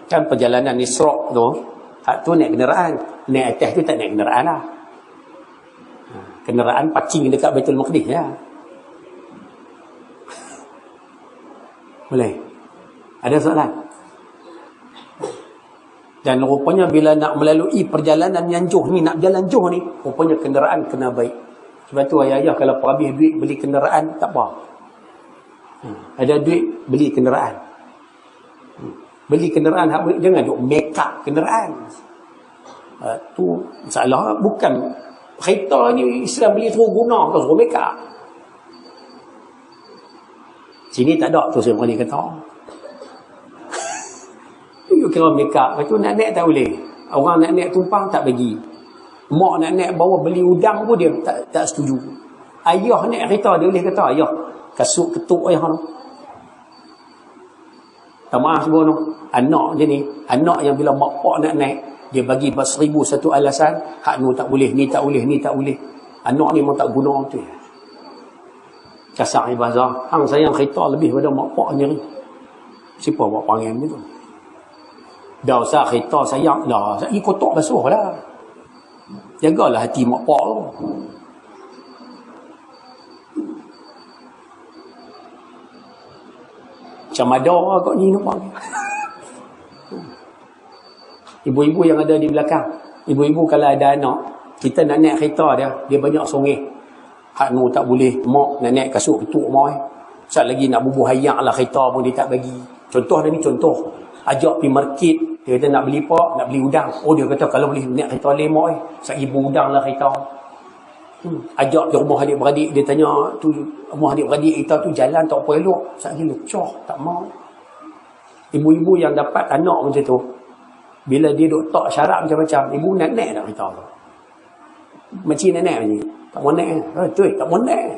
Kan perjalanan Isra' tu, hak tu naik kenderaan. Naik atas tu tak naik kenderaan lah. Kenderaan parking dekat Baitul Maqdis ya. Boleh? Ada soalan? Dan rupanya bila nak melalui perjalanan yang jauh ni, nak berjalan jauh ni, rupanya kenderaan kena baik. Sebab tu ayah-ayah kalau habis duit beli kenderaan, tak apa. Ada duit, beli kenderaan. Beli kenderaan, jangan duk make up kenderaan. Tu masalah. Bukan kereta ni Islam beli terus guna, terus make up. Sini tak ada tu saya berani kata. You kira make up. Lepas tu nak naik tak boleh. Orang nak naik tumpang tak bagi. Mak nak naik bawa beli udang pun dia tak setuju. Ayah naik kereta dia boleh kata, ayah kasut ketuk ayah tu. Tak maaf sebab tu. Anak je ni. Anak yang bila mak pak nak naik, dia bagi 1000 satu alasan. Hak ni tak boleh, ni tak boleh, ni tak boleh. Anak ni memang tak guna tu. Kasar bahasa. Hang sayang kereta lebih pada mak pak ni. Siapa mak panggil macam tu? Dah usah kereta sayang. Dah, ini kotak basuh dah. Jagalah hati mak pak tu. Macam ada agak ni nampak. Ibu-ibu yang ada di belakang. Ibu-ibu kalau ada anak, kita nak naik kereta dia, dia banyak songeh. Hak nu tak boleh, mak nak naik kasut ketuk mak. Sat lagi nak bubuh hayak lah kereta pun dia tak bagi. Contoh dah ni contoh. Ajak pergi market, dia kata nak beli apa? Nak beli udang. Oh dia kata kalau boleh naik kereta lemak RM1,000 udang lah kereta. Ajak di rumah adik-beradik, dia tanya tu rumah adik-beradik kita tu jalan tak apa elok. RM1,000 lecah, tak mau. Ibu-ibu yang dapat anak macam tu, bila dia duk tak syarat macam-macam, ibu nak naik dah kereta tu. Makcik nak naik ni. Tak mau naik. Tak mau naik.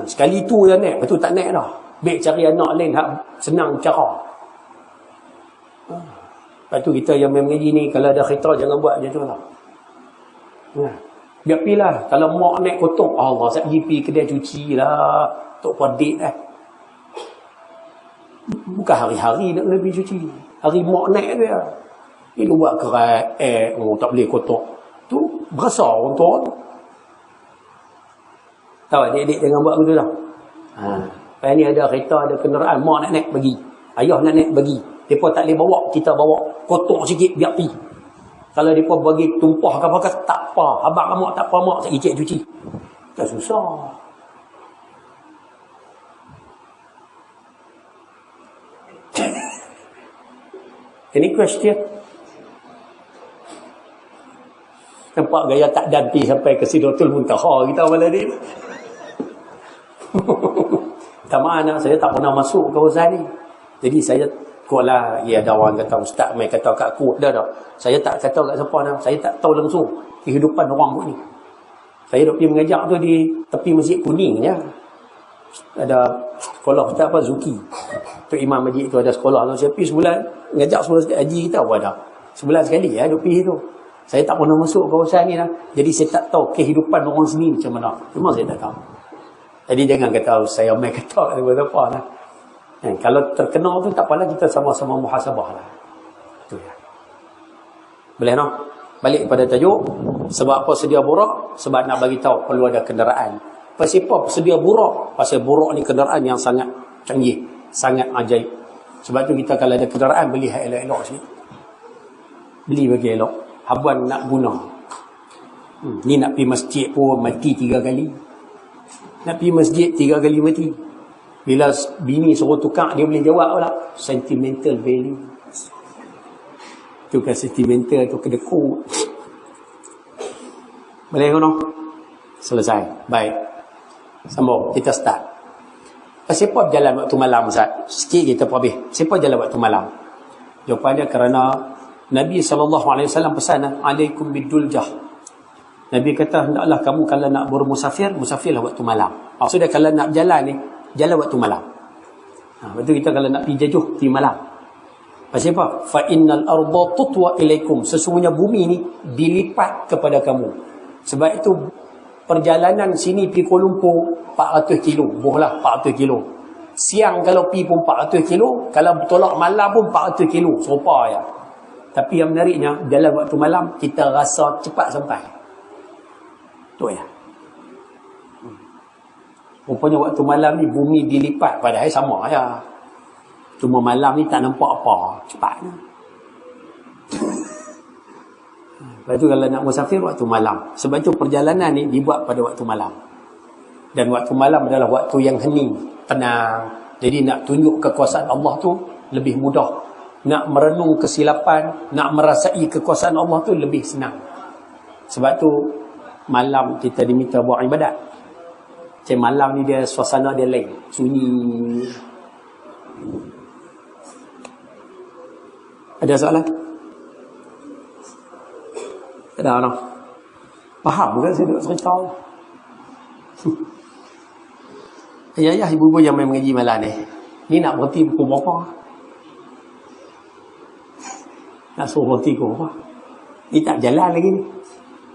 Sekali tu dah naik, lepas tu tak naik dah. Baik cari anak lain hak senang cara. Lepas tu kita yang main mengaji ni, kalau ada kereta jangan buat macam tu lah. Biar pergi lah. Kalau mak naik kotor, Allah, saya pergi kedai cuci lah. Tok padik lah. Bukan hari-hari nak pergi cuci. Hari mak naik dia. Ini buat kerat, tak boleh kotor. Tu berasa orang tua tu. Tahu adik-adik jangan buat begitu lah. Lepas ni ada kereta, ada kenderaan, mak nak naik bagi. Ayah nak naik bagi. Mereka tak boleh bawa, kita bawa. Kotor sikit, biar pergi. Kalau mereka bagi tumpah ke apa, tak apa. Abang mak tak apa, mak tak icik cuci. Tak susah. Any question? Nampak gaya tak danti sampai ke Sidratul Muntaha kita malam ni. Tak mana, saya tak pernah masuk kawasan ni. Jadi saya kuatlah, ya ada orang kata ustaz mai kata kat aku, dah. Saya tak kata kat siapa dah. Saya tak tahu langsung kehidupan orang buat ni. Saya duk pergi mengajar tu di tepi Masjid Kuning je. Ada sekolah ustaz apa Zuki. Tu imam masjid tu ada sekolah tu. Saya pergi sebulan mengajar sebulan sekali haji kita apa dah. Sebulan sekali ya duk pergi tu. Saya tak pernah masuk kawasan ni lah. Jadi saya tak tahu kehidupan orang sini macam mana. Memang saya tak tahu. Jadi jangan kata saya mai kata apa lah. Kalau terkena tu tak apalah, kita sama-sama muhasabah lah. Itu ya. Boleh no? Balik pada tajuk. Sebab apa sedia burak? Sebab nak bagi tahu perlu ada kenderaan. Pasal apa sedia burak? Pasal burak ni kenderaan yang sangat canggih, sangat ajaib. Sebab tu kita kalau ada kenderaan, beli hak elok-elok sikit. Beli bagi elok. Habuan nak guna. Ni nak pergi masjid pun mati 3 kali. Nak pergi masjid 3 kali mati. Bila bini suruh tukar, dia boleh jawab pula. Sentimental value. Tu kan sentimental tu kedekut. Boleh ke no? Selesai. Baik. Sambung. Kita start. Siapa berjalan waktu malam Ustaz? Sikit kita habis. Siapa jalan waktu malam? Jawapannya kerana Nabi SAW pesan, alaikum biduljah. Nabi kata, hendaklah kamu kalau nak bermusafir, musafirlah waktu malam. Maksudnya kalau nak berjalan ni, jalan waktu malam. Lepas tu kita kalau nak pergi jajuh, pergi malam. Pasal apa? Fa innal arda tutwa ilaikum. Sesungguhnya bumi ni dilipat kepada kamu. Sebab itu perjalanan sini pergi Kuala Lumpur 400 kilo. Bohlah 400 kilo. Siang kalau pergi pun 400 kilo. Kalau bertolak malam pun 400 kilo. Serupa ya. Tapi yang menariknya, dalam waktu malam kita rasa cepat sampai. Tu ya. Rupanya waktu malam ni bumi dilipat, padahal sama ya. Cuma malam ni tak nampak apa, cepat. Lepas tu kalau nak musafir waktu malam. Sebab tu perjalanan ni dibuat pada waktu malam. Dan waktu malam adalah waktu yang hening, tenang. Jadi nak tunjuk kekuasaan Allah tu lebih mudah. Nak merenung kesilapan, nak merasai kekuasaan Allah tu lebih senang. Sebab tu malam kita diminta buat ibadat. Macam malam ni dia suasana dia lain, sunyi. Ada soalan? Ada no? Faham ke saya duk cerita? Ayah, ibu-ibu yang main mengaji malam ni, ni nak berhenti pukul berapa? Nak suruh berhenti pukul berapa? Ni tak jalan lagi ni.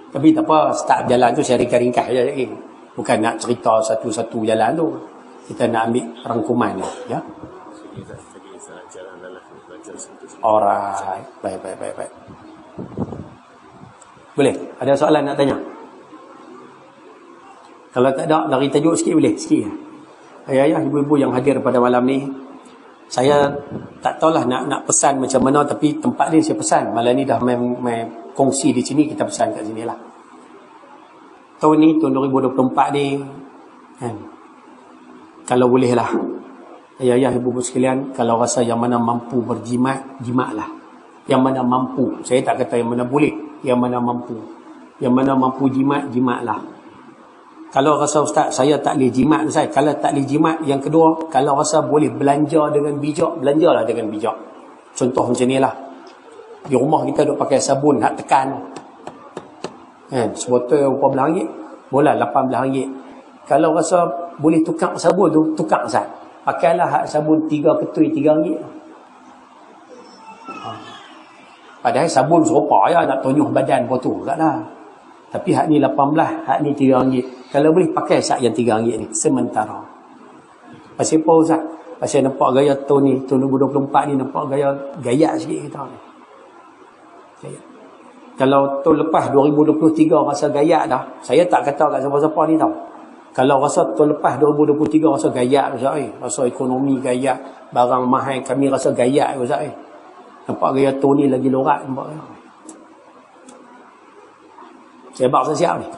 Tapi tak apa, start jalan tu saya ringkas je lagi. Bukan nak cerita satu-satu jalan tu. Kita nak ambil rangkuman ni, ya. Alright. Baik. Boleh? Ada soalan nak tanya? Kalau tak ada, lari tajuk sikit boleh? Sikit. Ayah, ibu-ibu yang hadir pada malam ni, saya tak tahulah nak pesan macam mana, tapi tempat ni saya pesan. Malam ni dah main kongsi di sini, kita pesan kat sini lah. Tahun ni, tahun 2024 ni, kan, kalau boleh lah, ayah, ibu-ibu sekalian, kalau rasa yang mana mampu berjimat, jimatlah. Yang mana mampu, saya tak kata yang mana boleh, yang mana mampu. Yang mana mampu jimat, jimatlah. Kalau rasa ustaz, saya tak boleh jimat, ustaz. Kalau tak boleh jimat, yang kedua, kalau rasa boleh belanja dengan bijak, belanjalah dengan bijak. Contoh macam ni lah. Di rumah kita duk pakai sabun, nak tekan. Kan, sebotol RM14, boleh RM18. Kalau rasa boleh tukar sabun tu, tukar ustaz. Pakailah hak sabun 3 ketui RM3. Padahal sabun serupa ya, nak tonyuh badan pun tu taklah. Tapi hak ni 18, hak ni RM3. Kalau boleh pakai sak yang RM3 ni sementara. Pasal apa ustaz? Pasal nampak gaya tahun ni, tahun 2024 ni nampak gaya sikit kita ni. Gaya. Kalau tahun lepas 2023 rasa gaya dah, saya tak kata kat siapa-siapa ni tau. Kalau rasa tahun lepas 2023 rasa gayak Ustaz rasa ekonomi gayak, barang mahal, kami rasa gayak Ustaz nampak gaya tahun ni lagi lorat nampak. Sebab saya siap ni.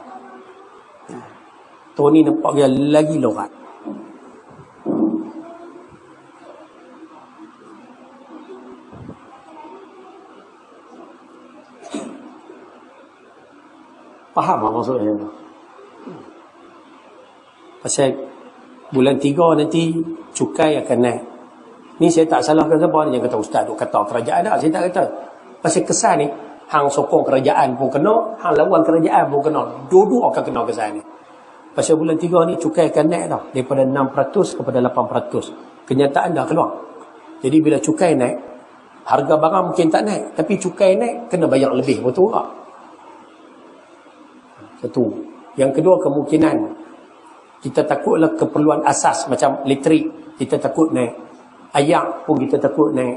Tahun ni nampak gaya lagi lorat. Faham tak maksudnya? Pasal bulan 3 nanti cukai akan naik. Ni saya tak salahkan siapa ni yang kata ustaz duk kata kerajaan dah. Saya tak kata. Pasal kesan ni hang sokong kerajaan pun kena, hang lawan kerajaan pun kena. Dua-dua akan kena kesan ni. Pasal bulan 3 ni cukai akan naik dah daripada 6% kepada 8%. Kenyataan dah keluar. Jadi bila cukai naik, harga barang mungkin tak naik, tapi cukai naik kena bayar lebih, betul tak? Satu. Yang kedua, kemungkinan kita takutlah keperluan asas macam elektrik kita takut naik, air pun kita takut naik.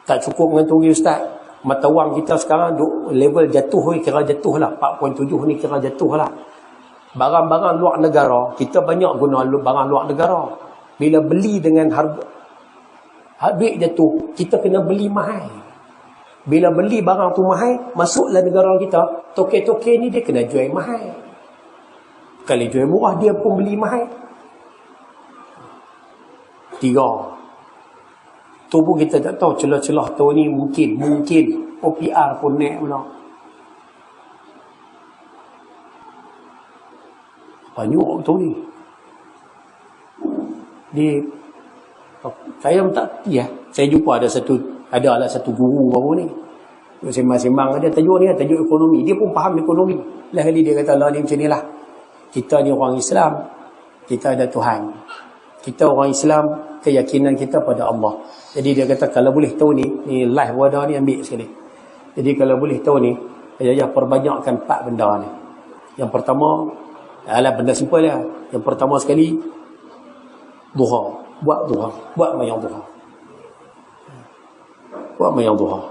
Tak cukup dengan tu ustaz, mata wang kita sekarang duk level jatuh ni, kira jatuh lah 4.7 ni kira jatuh lah. Barang-barang luar negara kita banyak guna barang luar negara. Bila beli dengan harga habis jatuh, kita kena beli mahal. Bila beli barang tu mahal, masuklah negara kita, toke-toke ni dia kena jual mahal. Kalau jual murah, dia pun beli mahal. 3. Tu pun kita tak tahu, celah-celah tahun ni mungkin OPR pun naik pula. Banyak tu ni. Saya tak ya. Saya jumpa adalah satu guru baru ni. Sembang-sembang ada tajuk ni, tajuk ekonomi. Dia pun faham ekonomi. Lah kali dia kata lah ni macam ni lah. Kita ni orang Islam, kita ada Tuhan. Kita orang Islam, keyakinan kita pada Allah. Jadi dia kata kalau boleh tahu ni live wadah ni ambil sekali. Jadi kalau boleh tahu ni, saya perbanyakkan 4 benda ni. Yang pertama, benda simple lah. Yang pertama sekali, duha. Buat duha. Buat mayang duha. Buat mayang duha.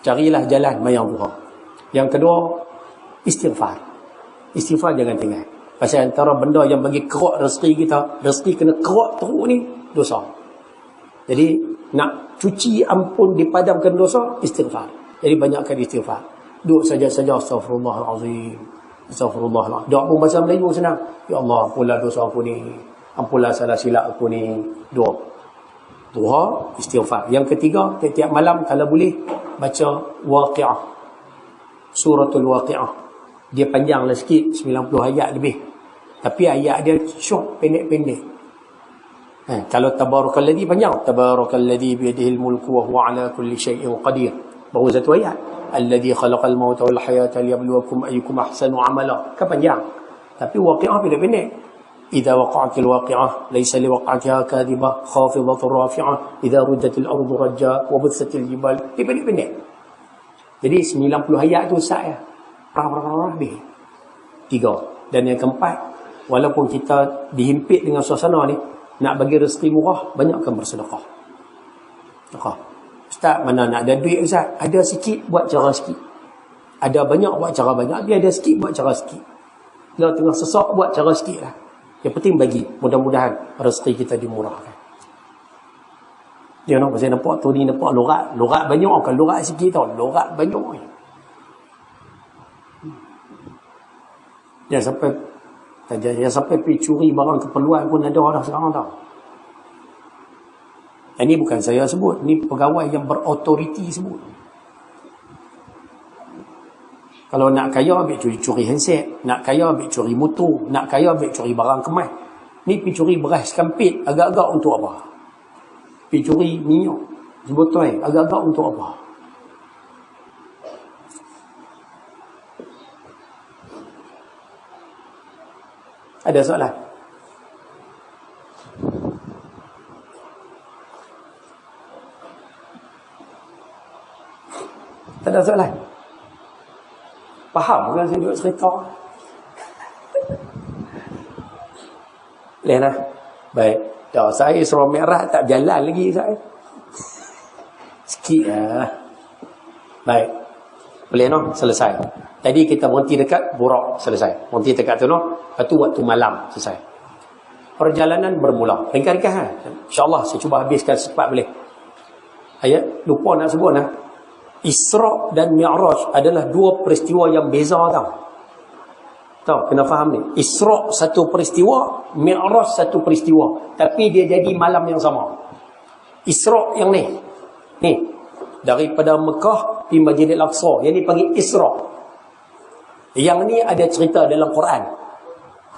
Carilah jalan mayang duha. Yang kedua, istighfar. Istighfar jangan tinggal. Pasal antara benda yang bagi kerak rezeki kita, rezeki kena kerak teruk ni, dosa. Jadi, nak cuci ampun dipadamkan dosa, istighfar. Jadi, banyakkan istighfar. Duduk saja-saja, astaghfirullahalazim. Astaghfirullahalazim. Doa pun bahasa Melayu senang. Ya Allah, ampunlah dosa aku ni. Ampunlah salah silap aku ni. Doa. Duha, istighfar. Yang ketiga, tiap-tiap malam kalau boleh, baca Waqi'ah. Suratul Waqi'ah. Dia panjanglah sikit, 90 ayat lebih. Tapi ayat dia short, pendek-pendek. Kalau Tabarakalladzi panjang. Tabarakalladzi biyadihil mulku wa huwa ala kulli syai'in qadir. Baru satu ayat. Alladzi khalaqal mauta wal hayata liyabluwakum ayyukum ahsanu amala. Kan panjang. Tapi Waqi'ah pendek-pendek. Idza waqa'atil waqi'ah laysa liwaqa'atiha kadhibah khafidatur rafi'ah idza rujjatil ardu rajja wa bussatil jibal. Pendek-pendek. Jadi 90 ayat tu sah ya. Habis. 3. Dan yang keempat, walaupun kita dihimpit dengan suasana ni, nak bagi rezeki murah, banyakkan bersedekah. Ustaz, mana nak ada duit Ustaz? Ada sikit, buat cara sikit. Ada banyak, buat cara banyak. Dia ada sikit, buat cara sikit. Kalau tengah sesak, buat cara sikit lah. Yang penting bagi. Mudah-mudahan rezeki kita dimurahkan. Dia nak saya nampak tu ni, nampak lorat. Lorat banyak, kan lorat sikit tau. Lorat banyak. Yang sampai pergi curi barang keperluan pun ada dah sekarang tau. Ini bukan saya sebut, ini pegawai yang berautoriti sebut. Kalau nak kaya ambil curi handset, nak kaya ambil curi motor, nak kaya ambil curi barang kemas. Ni pergi curi beras kampit agak-agak untuk apa? Pergi curi minyak sebotol agak-agak untuk apa? Ada soalan? Tak ada soalan? Faham kan saya duduk cerita? Lihat lah. Baik. Dah saya Isra Mi'raj tak jalan lagi saya. Sikit lah. Baik. Boleh no? Selesai. Tadi kita berhenti dekat Burak, selesai. Berhenti dekat tu, lepas tu waktu malam, selesai. Perjalanan bermula. Ringkas-ringkas kan? InsyaAllah saya cuba habiskan secepat boleh. Ayat, lupa nak sebut lah. Isra' dan Mi'raj adalah dua peristiwa yang beza tau. Tahu, kena faham ni. Isra' satu peristiwa, Mi'raj satu peristiwa. Tapi dia jadi malam yang sama. Isra' yang ni. Ni. Daripada Mekah pergi Masjidil Aqsa. Yang ni panggil Isra'. Yang ni ada cerita dalam Quran.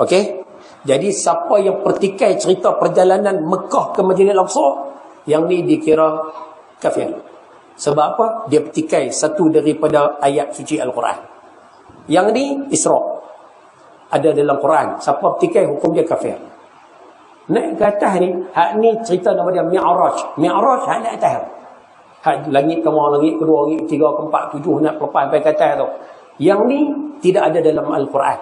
Okey? Jadi siapa yang pertikai cerita perjalanan Mekah ke Masjidil Aqsa, yang ni dikira kafir. Sebab apa? Dia pertikai satu daripada ayat suci Al-Quran. Yang ni Isra'. Ada dalam Quran. Siapa pertikai hukum dia kafir. Naik ke atas ni, hak ni cerita nama dia Mi'raj. Mi'raj hak naik atas. Hak langit pertama, langit kedua, langit ketiga, keempat, tujuh, nak lepas sampai ke atas tu. Yang ni tidak ada dalam Al-Quran.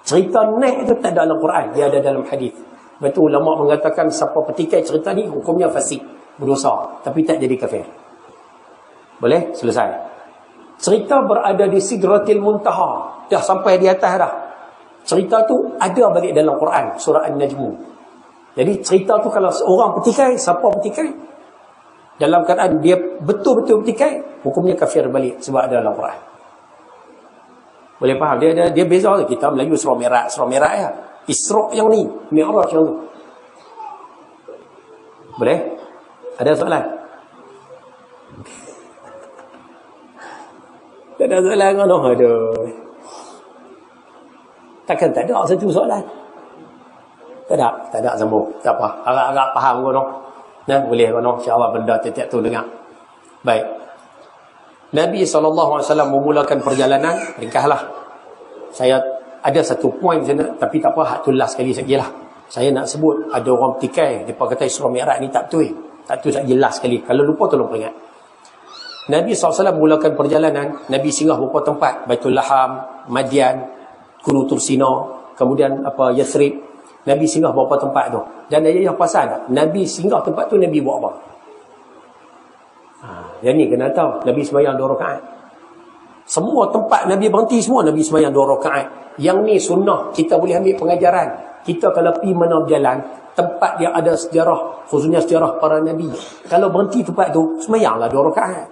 Cerita naik tu tak ada dalam Quran, dia ada dalam hadis. Betul ulama mengatakan siapa petikai cerita ni hukumnya fasik, berdosa, tapi tak jadi kafir. Boleh? Selesai. Cerita berada di Sidratil Muntaha, dah sampai di atas dah. Cerita tu ada balik dalam Quran, surah An-Najm. Jadi cerita tu kalau seorang petikai, siapa petikai? Dalam keadaan dia betul-betul petikai, hukumnya kafir balik sebab ada dalam Quran. Boleh faham? Dia beza. Kita Melayu Isra' Mi'raj. Isra' Mi'raj ya. Isra' yang ni, Mi'raj yang tu. Boleh? Ada soalan? Tak ada soalan kan? Aduh. Takkan tak ada satu soalan? Tak ada sambung. Tak apa. Agak-agak faham kan? Nah, boleh kan? InsyaAllah benda tiap-tiap tu dengar. Baik. Nabi SAW memulakan perjalanan, ringkaslah. Saya ada satu poin saya nak, tapi tak apa, hak tu last sekali sajalah. Saya nak sebut, ada orang petikai, mereka kata Isra' Mi'raj ni tak betul. Tak betul saja last sekali. Kalau lupa tolong peringat. Nabi SAW memulakan perjalanan, Nabi singgah beberapa tempat, Baitul Laham, Madian, Gunung Tursina, kemudian Yathrib. Nabi singgah beberapa tempat tu. Dan ada yang pasal tak? Nabi singgah tempat tu, Nabi buat apa? Yang ni kena tahu. Nabi sembahyang 2 rakaat. Semua tempat Nabi berhenti, semua Nabi sembahyang 2 rakaat. Yang ni sunnah. Kita boleh ambil pengajaran. Kita kalau pergi mana berjalan, tempat yang ada sejarah, khususnya sejarah para Nabi, kalau berhenti tempat tu, sembahyanglah 2 rakaat.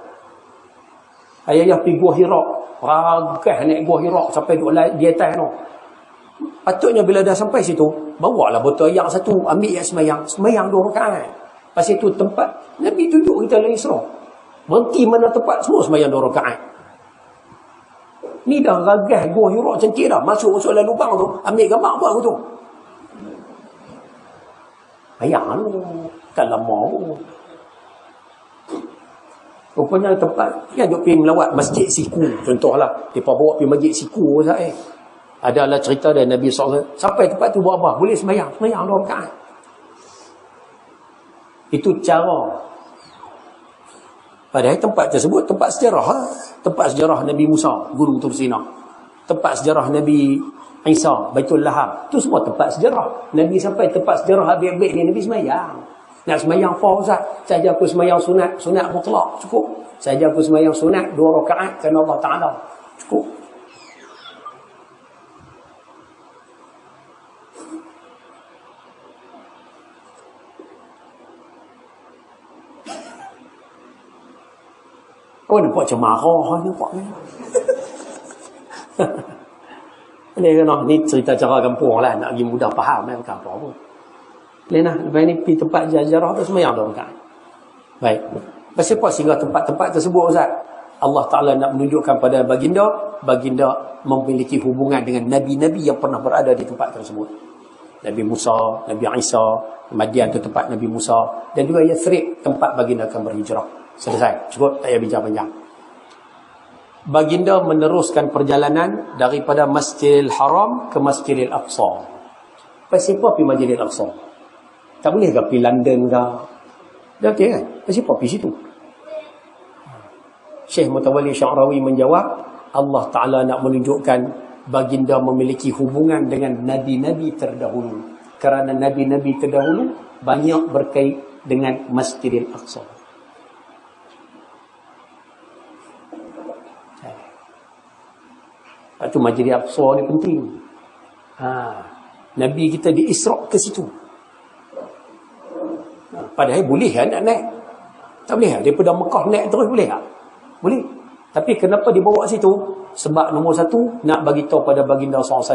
Ayah pergi Gua Hira, ragah naik Gua Hira sampai di atas tu. Patutnya bila dah sampai situ, bawalah botol air satu, ambil yang sembahyang 2 rakaat. Pasal itu tempat Nabi tunjuk kita dalam Isra'. Berhenti mana tempat, semua sembahyang 2 rakaat. Ni dah ragah Gua Hira cantik dah. Masuk dalam lubang tu, ambil gambar apa aku tu. Bayang tu, tak lama. Rupanya tempat yang duk pergi melawat Masjid Siku, contohlah. Mereka bawa pergi Masjid Siku sahaja. Adalah cerita dari Nabi SAW. Sampai tempat tu buat apa? Boleh sembahyang 2 rakaat. Itu cara. Padahal tempat tersebut tempat sejarah. Tempat sejarah Nabi Musa, Gunung Tursina. Tempat sejarah Nabi Isa, Baitul Laham. Itu semua tempat sejarah. Nabi sampai tempat sejarah habis-habis ni, Nabi sembahyang. Nak sembahyang apa Ustaz? Saja aku sembahyang sunat mutlak. Cukup. Saja aku sembahyang sunat 2 rakaat kerana Allah Ta'ala. Cukup. Oh, nampak macam marah nampak ni. Ni cerita cara kampung lah. Nak pergi mudah faham kan apa pun. Lepas ni pergi tempat sejarah tu sembahyang 2 rakaat. Baik. Pasal apa sehingga tempat-tempat tersebut Ustaz? Allah Ta'ala nak menunjukkan pada baginda memiliki hubungan dengan Nabi-Nabi yang pernah berada di tempat tersebut. Nabi Musa, Nabi Isa, Madian tu tempat Nabi Musa, dan juga Yathrib tempat baginda akan berhijrah. Selesai. Cukup, tak payah bincang panjang. Baginda meneruskan perjalanan daripada Masjidil Haram ke Masjidil Aqsa. Pasal apa pergi Masjidil Aqsa? Tak boleh ke pergi London ke? Dah okey kan? Pasal apa pergi situ? Syekh Mutawalli Sya'rawi menjawab, Allah Ta'ala nak menunjukkan baginda memiliki hubungan dengan Nabi-Nabi terdahulu. Kerana Nabi-Nabi terdahulu banyak berkait dengan Masjidil Aqsa. Lepas tu Masjid Al-Aqsa ni penting. Nabi kita diisra' ke situ. Padahal boleh kan nak naik? Tak boleh kan? Daripada Mekah naik terus boleh tak? Boleh. Tapi kenapa dibawa situ? Sebab nombor satu, nak bagi tahu pada baginda SAW,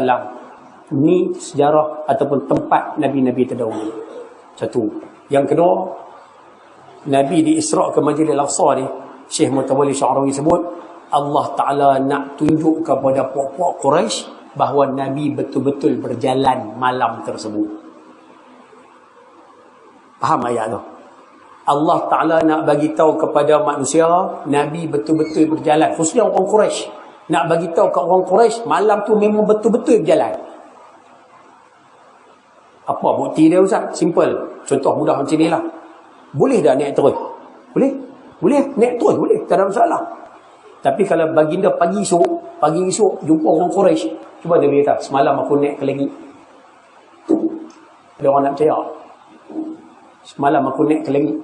ni sejarah ataupun tempat Nabi-Nabi terdahulu. Satu. Yang kedua, Nabi diisra' ke Masjid Al-Aqsa ni, Syekh Mutawalli Sya'rawi sebut, Allah Ta'ala nak tunjuk kepada puak-puak Quraisy bahawa Nabi betul-betul berjalan malam tersebut. Faham ayat tu? Allah Ta'ala nak bagi tahu kepada manusia, Nabi betul-betul berjalan. Khususnya orang Quraisy. Nak bagi tahu ke orang Quraisy, malam tu memang betul-betul berjalan. Apa bukti dia Ustaz? Simple. Contoh mudah macam ni lah. Boleh dah naik terus? Boleh? Boleh. Naik terus boleh. Tak ada masalah. Tapi kalau baginda pagi esok jumpa orang Quraisy, cuba dia berkata, semalam aku naik ke langit. Ada orang nak percaya? Semalam aku naik ke langit.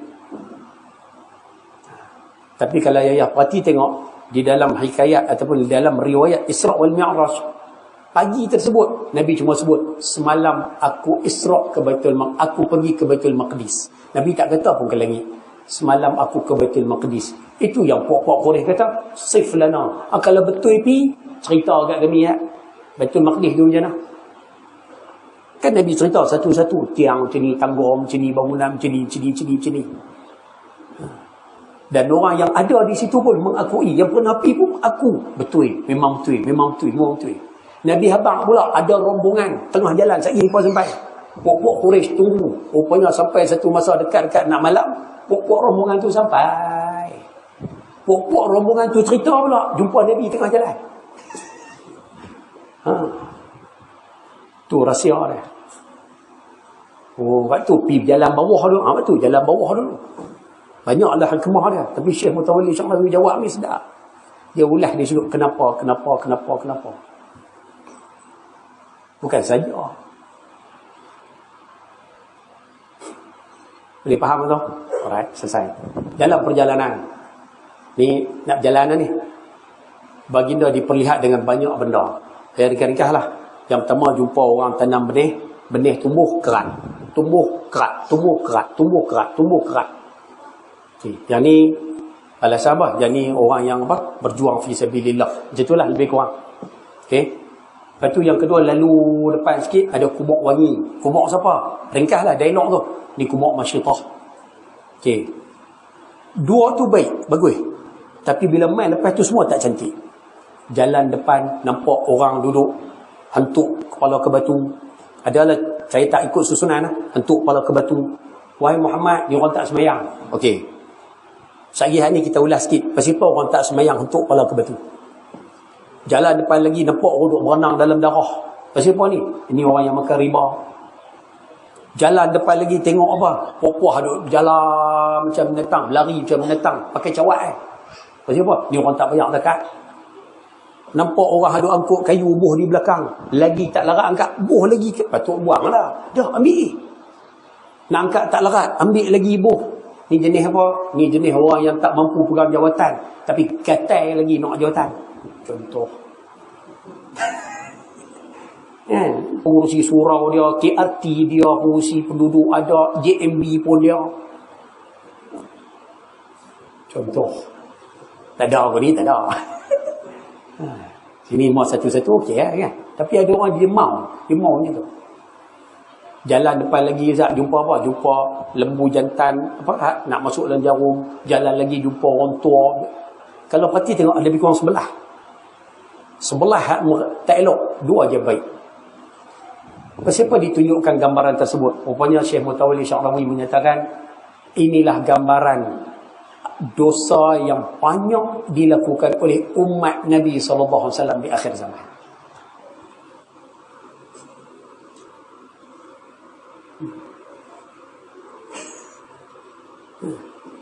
Tapi kalau ayah perhati tengok, di dalam hikayat ataupun di dalam riwayat Isra' wal Mi'raj, pagi tersebut Nabi cuma sebut, semalam aku Isra' ke Baitul Maqdis, aku pergi ke Baitul Maqdis. Nabi tak kata pun ke langit. Semalam aku ke Baitul Maqdis. Itu yang puak-puak Quraisy kata, sif lana. Kalau betul pi, cerita kat kami ya. Baitul Maqdis tu macam mana? Kan Nabi cerita satu-satu, tiang macam ni, tangga macam ni, bangunan macam ni, macam ni. Dan orang yang ada di situ pun mengakui, yang pernah pergi pun aku, betul, memang betul. Nabi habaq pula ada rombongan tengah jalan, saya pun sampai. Puak-puak Quraisy tunggu. Rupanya sampai satu masa dekat-dekat nak malam, puak-puak rombongan tu sampai. Puak-puak rombongan tu cerita pula, jumpa Nabi tengah jalan. Tu rahsia dia. Waktu pergi jalan bawah dulu. Betul, jalan bawah dulu. Banyaklah hikmah dia. Tapi Syekh Mutawalli Sya'rawi jawab ni sedap. Dia ulas, dia sebut kenapa. Bukan saja. Boleh faham tu? Alright, selesai. Dalam perjalanan ni, nak perjalanan ni, baginda diperlihat dengan banyak benda. Saya ringkas lah. Yang pertama jumpa orang tanam benih, benih tumbuh kerat. Okay. Yang ni alasan apa? Yang ni orang yang apa? Berjuang fi sabilillah. Macam itulah lebih kurang. Okey. Lepas tu yang kedua, lalu depan sikit ada kubur wangi. Kubur siapa? Ringkaslah dialog tu. Ni kubur Masyidah. Okey. Dua tu baik, bagus. Tapi bila main lepas tu semua tak cantik. Jalan depan nampak orang duduk hantuk kepala ke batu. Adalah saya tak ikut susunan lah. Hantuk kepala ke batu. Wahai Muhammad, ni orang tak semayang. Okey. Sehari hari ni kita ulas sikit. Pasal apa orang tak semayang hantuk kepala ke batu? Jalan depan lagi nampak orang duduk berenang dalam darah. Pasal apa ni? Ini orang yang makan riba. Jalan depan lagi tengok apa? Puah-puah duduk jalan macam menetang, lari macam menetang, pakai cawat Pasal apa? Ni orang tak banyak dekat. Nampak orang duduk angkut kayu buh di belakang. Lagi tak larat angkat, buh lagi. Patut buang lah. Dah ambil. Nak angkat tak larat, ambil lagi buh. Ni jenis apa? Ni jenis orang yang tak mampu pegang jawatan. Tapi katai lagi nak jawatan. Contoh. Pengurusi surau dia, KRT dia, pengurusi penduduk ada, JMB pun dia. Contoh. Tak ada apa ni, tak ada. Sini mau satu-satu okey kan. Tapi ada orang dia maunya tu. Jalan depan lagi Zat jumpa apa? Jumpa lembu jantan apa nak masuk dalam jarum. Jalan lagi jumpa orang tua. Kalau parti tengok ada lebih kurang sebelah. Sebelah tak elok, dua je baik. Siapa ditunjukkan gambaran tersebut? Rupanya Syekh Mutawalli Sya'rawi menyatakan inilah gambaran dosa yang banyak dilakukan oleh umat Nabi SAW di akhir zaman.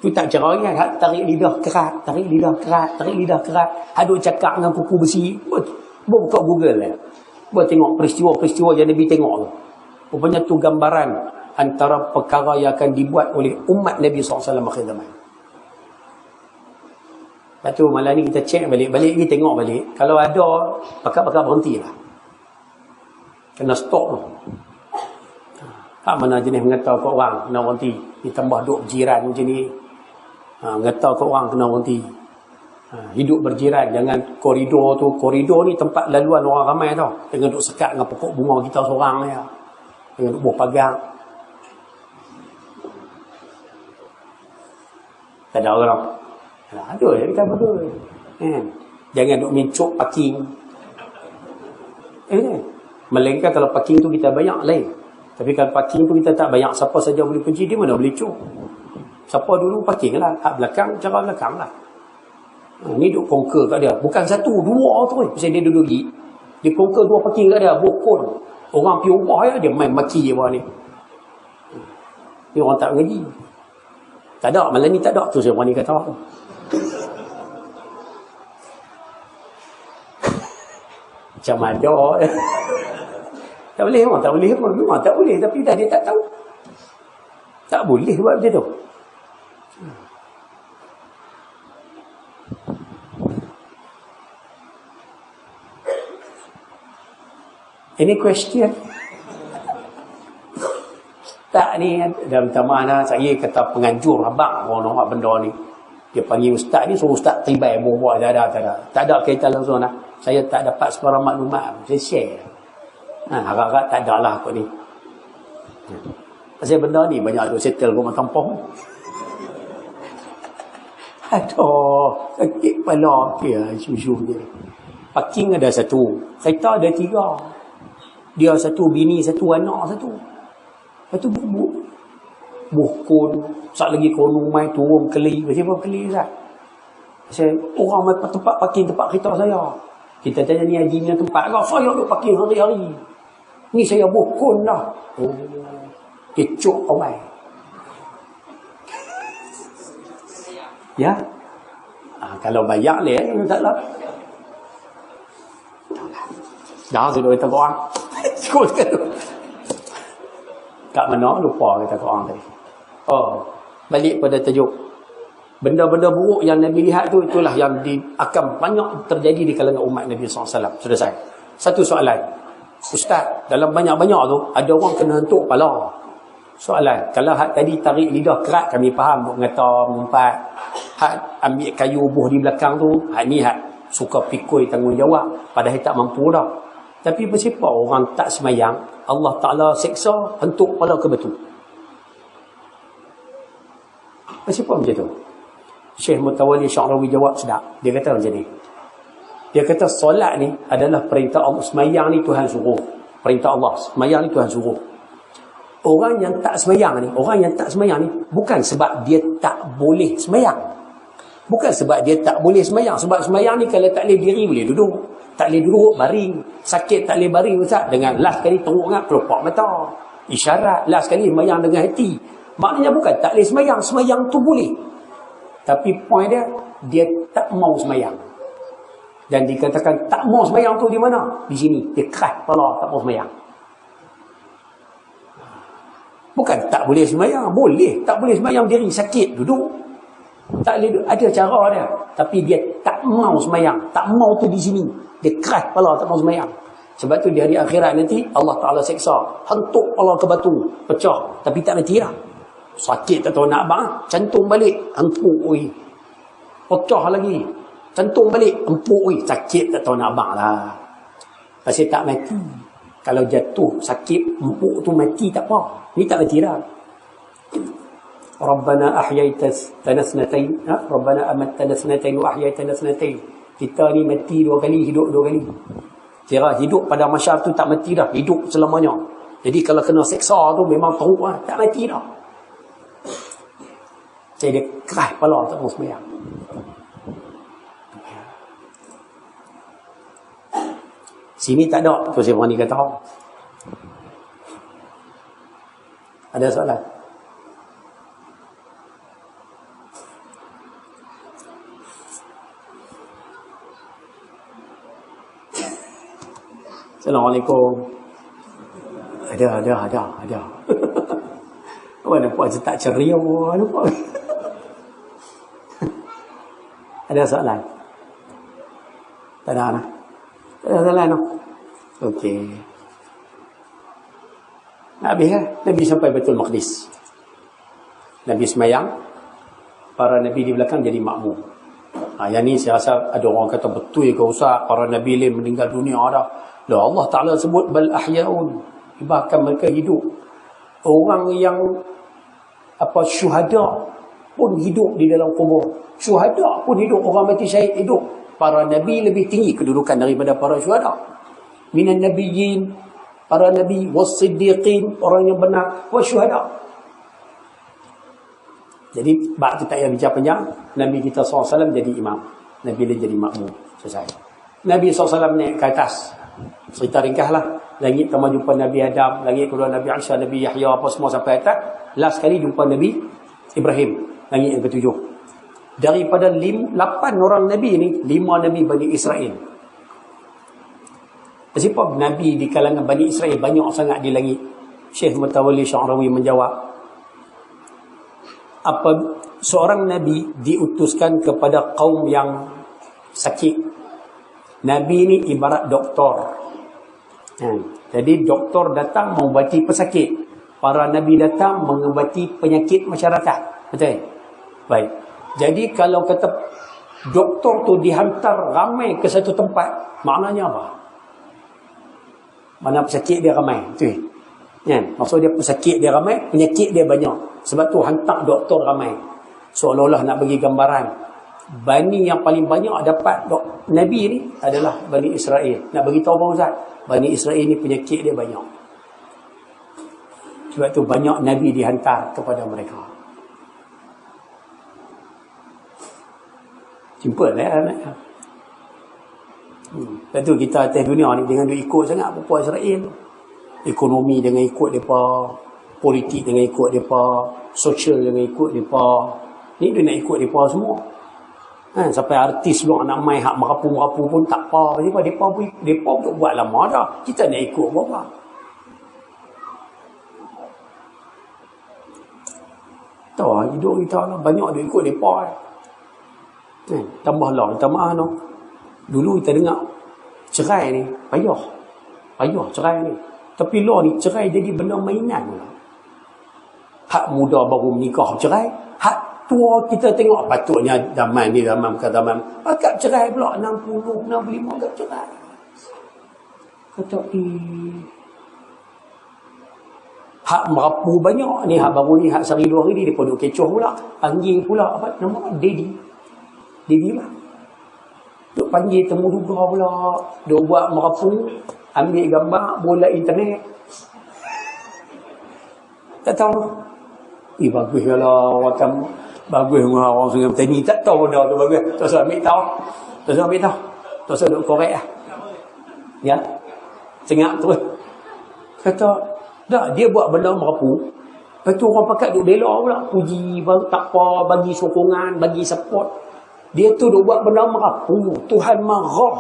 Tu tak cara kan? Tarik lidah kerat. Aduk cakap dengan kuku besi. Buka Google lah. Tengok peristiwa-peristiwa yang Nabi tengok tu. Rupanya tu gambaran antara perkara yang akan dibuat oleh umat Nabi SAW akhir zaman. Lepas tu malam ni kita check balik-balik ni, tengok balik. Kalau ada, pakat-pakat berhentilah. Kena stop tu. Tak mana jenis mengata kat orang kena berhenti. Ditambah duduk berjiran macam ni. Mengata kat orang kena berhenti. Hidup berjiran, jangan koridor tu. Koridor ni tempat laluan orang ramai tau. Jangan duduk sekat dengan pokok bunga kita seorang ya. Jangan duduk buah pagar. Tak ada orang. Ada je kita berdua. Jangan duduk mencuk parking. Melainkan kalau parking tu kita banyak lain. Tapi kalau parking tu kita tak banyak, siapa saja boleh pergi, dia mana boleh cuk. Siapa dulu parking lah. Hak belakang, cara belakang lah. Ni duk conquer kat dia. Bukan satu, dua tu. Pasal dia duduk gigi. Dia conquer dua parking kat dia. Bokon. Orang pergi ubah ya, dia main maki je bawah ni. Ni orang tak mengaji. Tak ada, malam ni tak ada. Tu saya berani kata. Macam ada. Tak boleh memang, tak boleh pun. Memang tak boleh, tapi dah dia tak tahu. Tak boleh buat macam tu. Ini question. Tak ni, dah minta maaf lah. Saya kata penganjur abang orang nak benda ni. Dia panggil ustaz ni, suruh ustaz tibai buah-buah. Tak ada kaitan langsung lah. Saya tak dapat sebarang maklumat. Saya share. Harap-harap tak ada lah kot ni. Pasal benda ni banyak duk settle rumah kampung. Aduh, sakit kepala. Isu-isu je. Parking ada satu. Kereta ada 3. Dia satu bini, satu anak, satu. Lepas tu bukun. Sat lagi kono mai turun keli. Macam apa keli Ustaz? Pasal orang mai tempat parking tempat kereta saya. Kita tanya ni haji punya tempat. Saya duk parking hari-hari. Ni saya bukun dah. Kecuk kau mai. Ya? Kalau bayar leh, taklah. Dah sudah kata orang. Cukup sekali. Kat mana lupa kata orang tadi. Balik pada tajuk. Benda-benda buruk yang Nabi lihat tu, itulah yang akan banyak terjadi di kalangan umat Nabi SAW. Sudah saya. Satu soalan. Ustaz, dalam banyak-banyak tu, ada orang kena hentuk kepala. Soalan. Kalau hak tadi tarik lidah kerat, kami faham. Duk ngata, mengumpat. Hak ambil kayu buh di belakang tu, hak ni hak suka pikul tanggungjawab. Padahal tak mampu dah. Tapi bersiapa orang tak semayang, Allah Ta'ala seksa, hentuk kepala ke batu. Bersiapa macam tu? Syekh Mutawalli Sya'rawi jawab sedap. Dia kata macam ni. Dia kata solat ni adalah perintah Allah. Semayang ni Tuhan suruh. Perintah Allah. Semayang ni Tuhan suruh. Orang yang tak semayang ni, bukan sebab dia tak boleh semayang. Bukan sebab dia tak boleh semayang. Sebab semayang ni kalau tak boleh diri, boleh duduk. Tak boleh duduk, baring. Sakit tak boleh baring, Ustaz. Dengan last kali tengok dengan kelopak mata. Isyarat. Last kali semayang dengan hati. Maknanya bukan tak boleh semayang. Semayang tu boleh. Tapi point dia tak mau semayang. Dan dikatakan tak mau semayang tu di mana? Di sini. Dia keras kepala, tak mau semayang. Bukan tak boleh semayang. Boleh. Tak boleh semayang diri. Sakit. Duduk. Tak boleh. Ada cara dia. Tapi dia tak mau semayang. Tak mau tu di sini. Dia keras kepala, tak mau semayang. Sebab tu di hari akhirat nanti, Allah Ta'ala seksa. Hentuk kepala ke batu. Pecah. Tapi tak mati lah. Sakit tak tahu nak abang. Cantum balik. Empuk. Pecah lagi. Cantum balik. Empuk. Sakit tak tahu nak abang lah. Pasal tak mati. Kalau jatuh sakit empuk tu mati tak apa. Ni tak mati dah. Rabbana ahyaitana sanatain. Rabbana amattana sanatain wa ahyaitana sanatain. Kita ni mati 2 kali, hidup 2 kali. Kira hidup pada masyarakat tu tak mati dah. Hidup selamanya. Jadi kalau kena seksa tu memang teruk lah. Tak mati dah. Jadi dia keras kepala tak mau sembahyang. Sini tak ada. Tu saya berani kata. Ada soalan? Assalamualaikum. Ada. Apa nampak tak ceria? Nampak. Ada soalan? Tak ada lah. Tak ada soalan no? Okey. Nak habis kan? Nabi sampai Baitul Maqdis. Nabi semayang. Para Nabi di belakang jadi makmum. Yang ni saya rasa ada orang kata betul ke Ustaz, para Nabi lain meninggal dunia dah. Lah Allah Ta'ala sebut bal ahyaun. Bahkan mereka hidup. Orang yang syuhada pun hidup di dalam kubur. Syuhada pun hidup. Orang mati syahid hidup. Para Nabi lebih tinggi kedudukan daripada para syuhada. Minan nabiyyin, para Nabi, was-siddiqin, orang yang benar, was-syuhada. Jadi, bab tu tak payah bincang panjang. Nabi kita SAW jadi imam. Nabi dia jadi makmum. Selesai. Nabi SAW naik ke atas. Cerita ringkaslah. Langit pertama jumpa Nabi Adam. Langit kedua Nabi Isa, Nabi Yahya, apa semua sampai atas. Last kali jumpa Nabi Ibrahim. Langit yang ketujuh. Daripada 8 orang Nabi ni, 5 Nabi Bani Israel. Sebab Nabi di kalangan Bani Israel banyak sangat di langit. Syekh Mutawalli Sya'rawi menjawab, seorang Nabi diutuskan kepada kaum yang sakit. Nabi ni ibarat doktor. Jadi doktor datang mengubati pesakit. Para Nabi datang mengubati penyakit masyarakat. Betul? Baik. Jadi kalau kata doktor tu dihantar ramai ke satu tempat, maknanya apa? Mana pesakit dia ramai. Betul? Maksud dia pesakit dia ramai, penyakit dia banyak. Sebab tu hantar doktor ramai. Seolah-olah nak bagi gambaran, Bani yang paling banyak dapat Nabi ni adalah Bani Israel. Nak bagi tahu Bang Ustaz, Bani Israel ni penyakit dia banyak. Sebab tu banyak Nabi dihantar kepada mereka. Simple lah anak. Lepas tu kita atas dunia ni dengan ikut sangat perempuan Israel. Ekonomi dengan ikut mereka, politik dengan ikut mereka, sosial dengan ikut mereka. Ni dia nak ikut mereka semua. Sampai artis pula nak main hak merapu-merapu pun tak apa. Mereka pun buat lama dah. Kita nak ikut berapa. Tahu hidup kita lah. Banyak dia ikut mereka. Tambahlah, minta maaf no. Dulu kita dengar cerai ni payah cerai ni. Tapi law ni cerai jadi benda mainan pula. Hak muda baru menikah cerai, hak tua kita tengok patutnya zaman ni zaman bukan zaman. Akak cerai pula 60, 65 akak cerai. Kata hak merapu banyak ni, hak baru ni, hak sehari 2 hari ni dia duk kecoh pula. Panggil pula apa nama Dedi lah. Duk panggil temu duga pula. Duk buat merapu, ambil gambar, bola internet. Tak tahu. Bagus lah orang bagus dengan orang Sungai Petani. Tak tahu benda tu bagus. Tak usah ambil tahu. Tak usah duk korek lah. Ya. Cengak terus. Kata, dah dia buat benda merapu. Lepas tu orang pakat duk bela pula. Puji, tak apa, bagi sokongan, bagi support. Dia tu duk buat benda merapu. Tuhan marah.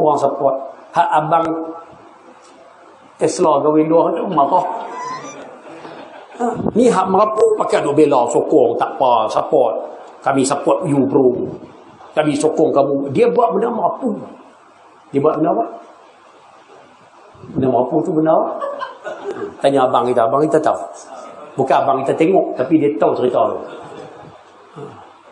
Orang support. Hak abang Tesla kahwin 2 tu marah. Ni hak merapu pakai duk bela sokong, tak apa, support. Kami support you bro. Kami sokong kamu. Dia buat benda merapu. Dia buat benda apa? Benda merapu tu benda apa? Tanya abang kita tahu. Bukan abang kita tengok, tapi dia tahu cerita tu.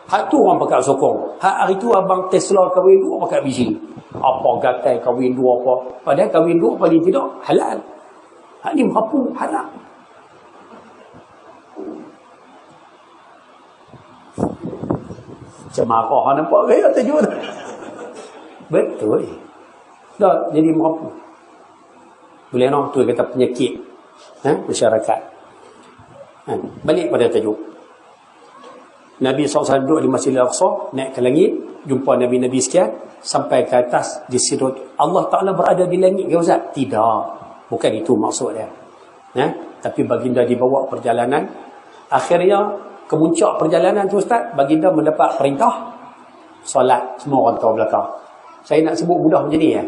Hak tu orang pakai sokong. Hak hari tu abang Tesla kahwin 2 pakai bisi. Apa gatai kahwin 2 apa. Padahal kahwin 2 paling tidak halal. Hak ni merapu halal. Macam marah nampak gaya tajuk tu. Betul. Dah jadi merapu. Boleh no? Tu kata penyakit masyarakat. Balik pada tajuk. Nabi SAW duduk di Masjidil Aqsa, naik ke langit, jumpa Nabi-Nabi sekian, sampai ke atas di Sidrat. Allah Ta'ala berada di langit ke Ustaz? Tidak. Bukan itu maksud dia. Tapi baginda dibawa perjalanan. Akhirnya, kemuncak perjalanan tu Ustaz, baginda mendapat perintah solat. Semua orang tahu belakang. Saya nak sebut mudah macam ni ya.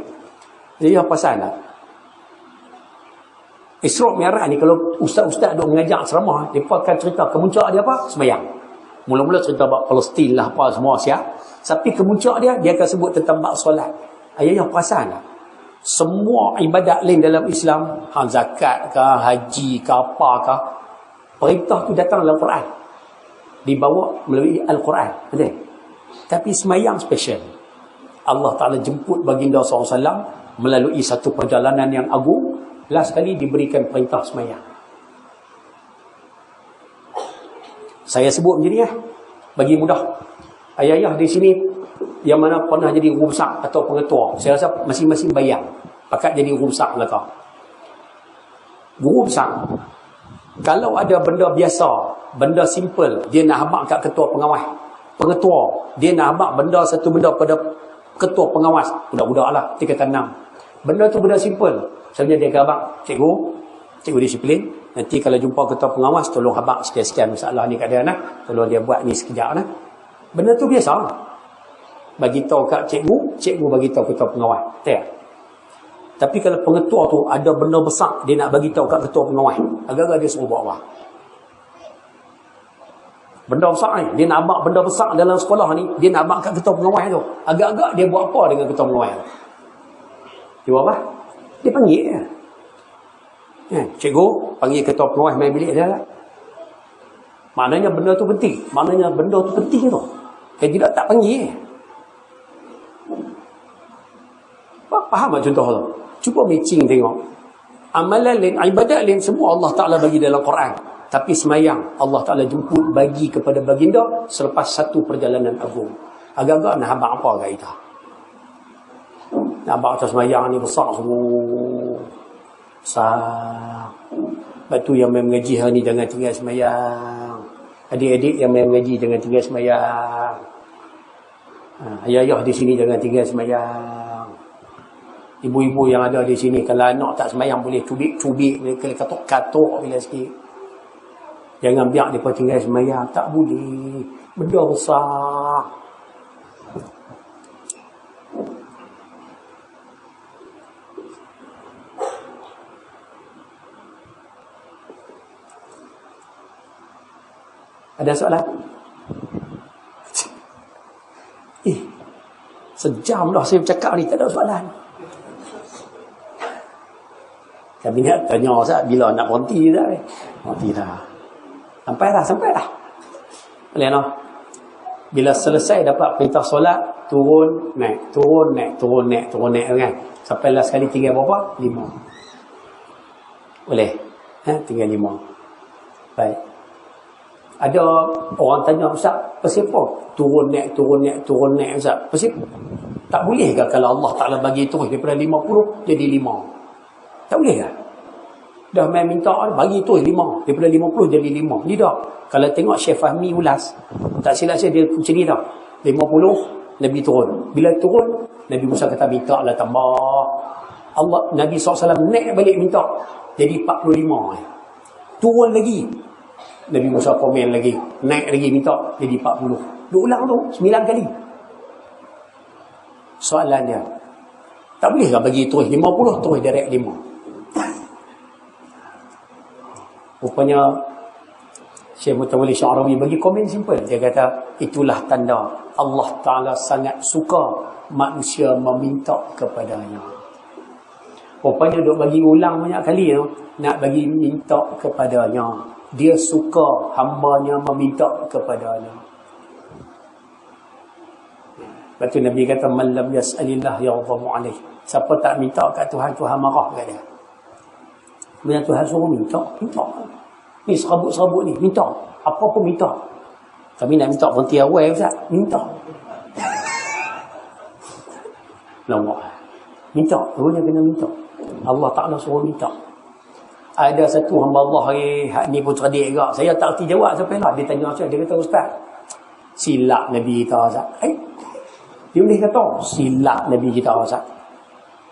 Jadi apa pasal tak? Isra' Mi'raj ni kalau ustaz-ustaz duk mengajar ceramah, mereka akan cerita kemuncak dia apa? Sembahyang. Mula-mula cerita bab Palestin lah, apa semua siap. Tapi kemuncak dia akan sebut tentang bab solat. Ayah perasan tak? Semua ibadat lain dalam Islam, zakat ke, haji ke, apa ke, perintah tu datang dalam Quran. Dibawa melalui Al-Quran. Betul? Tapi semayang special. Allah Ta'ala jemput baginda SAW melalui satu perjalanan yang agung. Last kali diberikan perintah semayang. Saya sebut macam ni bagi mudah. Ayah-ayah di sini yang mana pernah jadi guru besar atau pengetua, saya rasa masing-masing bayang pakat jadi guru besar lah kau. Guru besar, kalau ada benda biasa, benda simple, dia nak habaq kat ketua pengawas. Pengetua, dia nak habaq satu benda pada ketua pengawas. Budak-budak lah, tingkatan 6. Benda tu benda simple. Sebenarnya dia akan habaq, cikgu disiplin. Nanti kalau jumpa ketua pengawas, tolong habaq sekian-sekian masalah ni kat dia nak. Tolong dia buat ni sekejap nak. Benda tu biasa. Bagi tahu kat cikgu bagi tahu ketua pengawas. Tak? Tapi kalau pengetua tu ada benda besar, dia nak bagi tahu kat ketua pengawas, agak-agak dia suruh bawa. Benda besar ni, dia nak habaq benda besar dalam sekolah ni, dia nak habaq kat ketua pengawas tu. Agak-agak dia buat apa dengan ketua pengawas tu? Dia buat apa? Dia panggil dia. Cikgu panggil ketua pengawas main bilik dia lah. Maknanya benda tu penting. Maknanya benda tu penting tu. Kalau tidak tak panggil. Faham tak contoh tu? Cuba matching tengok. Amalan lain, ibadat lain semua Allah Ta'ala bagi dalam Quran. Tapi semayang Allah Ta'ala jemput bagi kepada baginda selepas satu perjalanan agung. Agak-agak nak habaq apa kat kita? Nak habaq atas semayang ni besar semua. Besar. Lepas tu yang main mengaji hari ni jangan tinggal semayang. Adik-adik yang main mengaji jangan tinggal semayang. Ayah-ayah di sini jangan tinggal semayang. Ibu-ibu yang ada di sini, kalau anak tak semayang boleh cubik-cubik, boleh katuk-katuk bila sikit. Jangan biar mereka tinggal semayang. Tak boleh. Benda besar. Ada soalan? Sejam dah saya bercakap ni, tak ada soalan. Kami nak tanya Ustaz bila nak berhenti dah. Berhenti dah. Sampai dah. Boleh no? Bila selesai dapat perintah solat, turun, naik kan. Sampai last kali tinggal berapa? 5. Boleh? Tinggal 5. Baik. Ada orang tanya, Ustaz, pasal apa? Turun naik Ustaz. Pasal tak boleh ke kalau Allah Ta'ala bagi terus daripada 50 jadi 5? Tak boleh ke? Dah main minta bagi terus 5. Daripada 50 jadi 5. Ni tak. Kalau tengok Syekh Fahmi ulas, tak silap saya dia macam ni tak. 50 Nabi turun. Bila turun, Nabi Musa kata minta lah tambah. Allah Nabi SAW naik balik minta. Jadi 45. Turun lagi. Nabi Musa komen lagi, naik lagi minta jadi 40. Dia ulang tu 9 kali. Soalan dia, tak boleh ke bagi terus 50 terus direct 5? Rupanya Syekh Mutawalli Sya'rawi bagi komen simple. Dia kata itulah tanda Allah Ta'ala sangat suka manusia meminta kepadanya. Rupanya duk bagi ulang banyak kali tu, nak bagi minta kepadanya. Dia suka hambanya meminta kepadanya. Lepas tu Nabi kata man lam yas'alillah yaghdhabu alaih. Siapa tak minta kat Tuhan, Tuhan marah kat dia. Bila Tuhan suruh minta. Ni serabut-serabut ni, minta. Apa pun minta. Kami nak minta berhenti awal Ustaz. Minta. Lama. Minta. Rupanya kena minta. Allah Ta'ala suruh minta. Ada satu hamba Allah ni pun cerdik juga. Saya tak erti jawab sampai lah. Dia tanya saya. Dia kata, Ustaz, silap Nabi kita Ustaz. Dia boleh kata, silap Nabi kita Ustaz.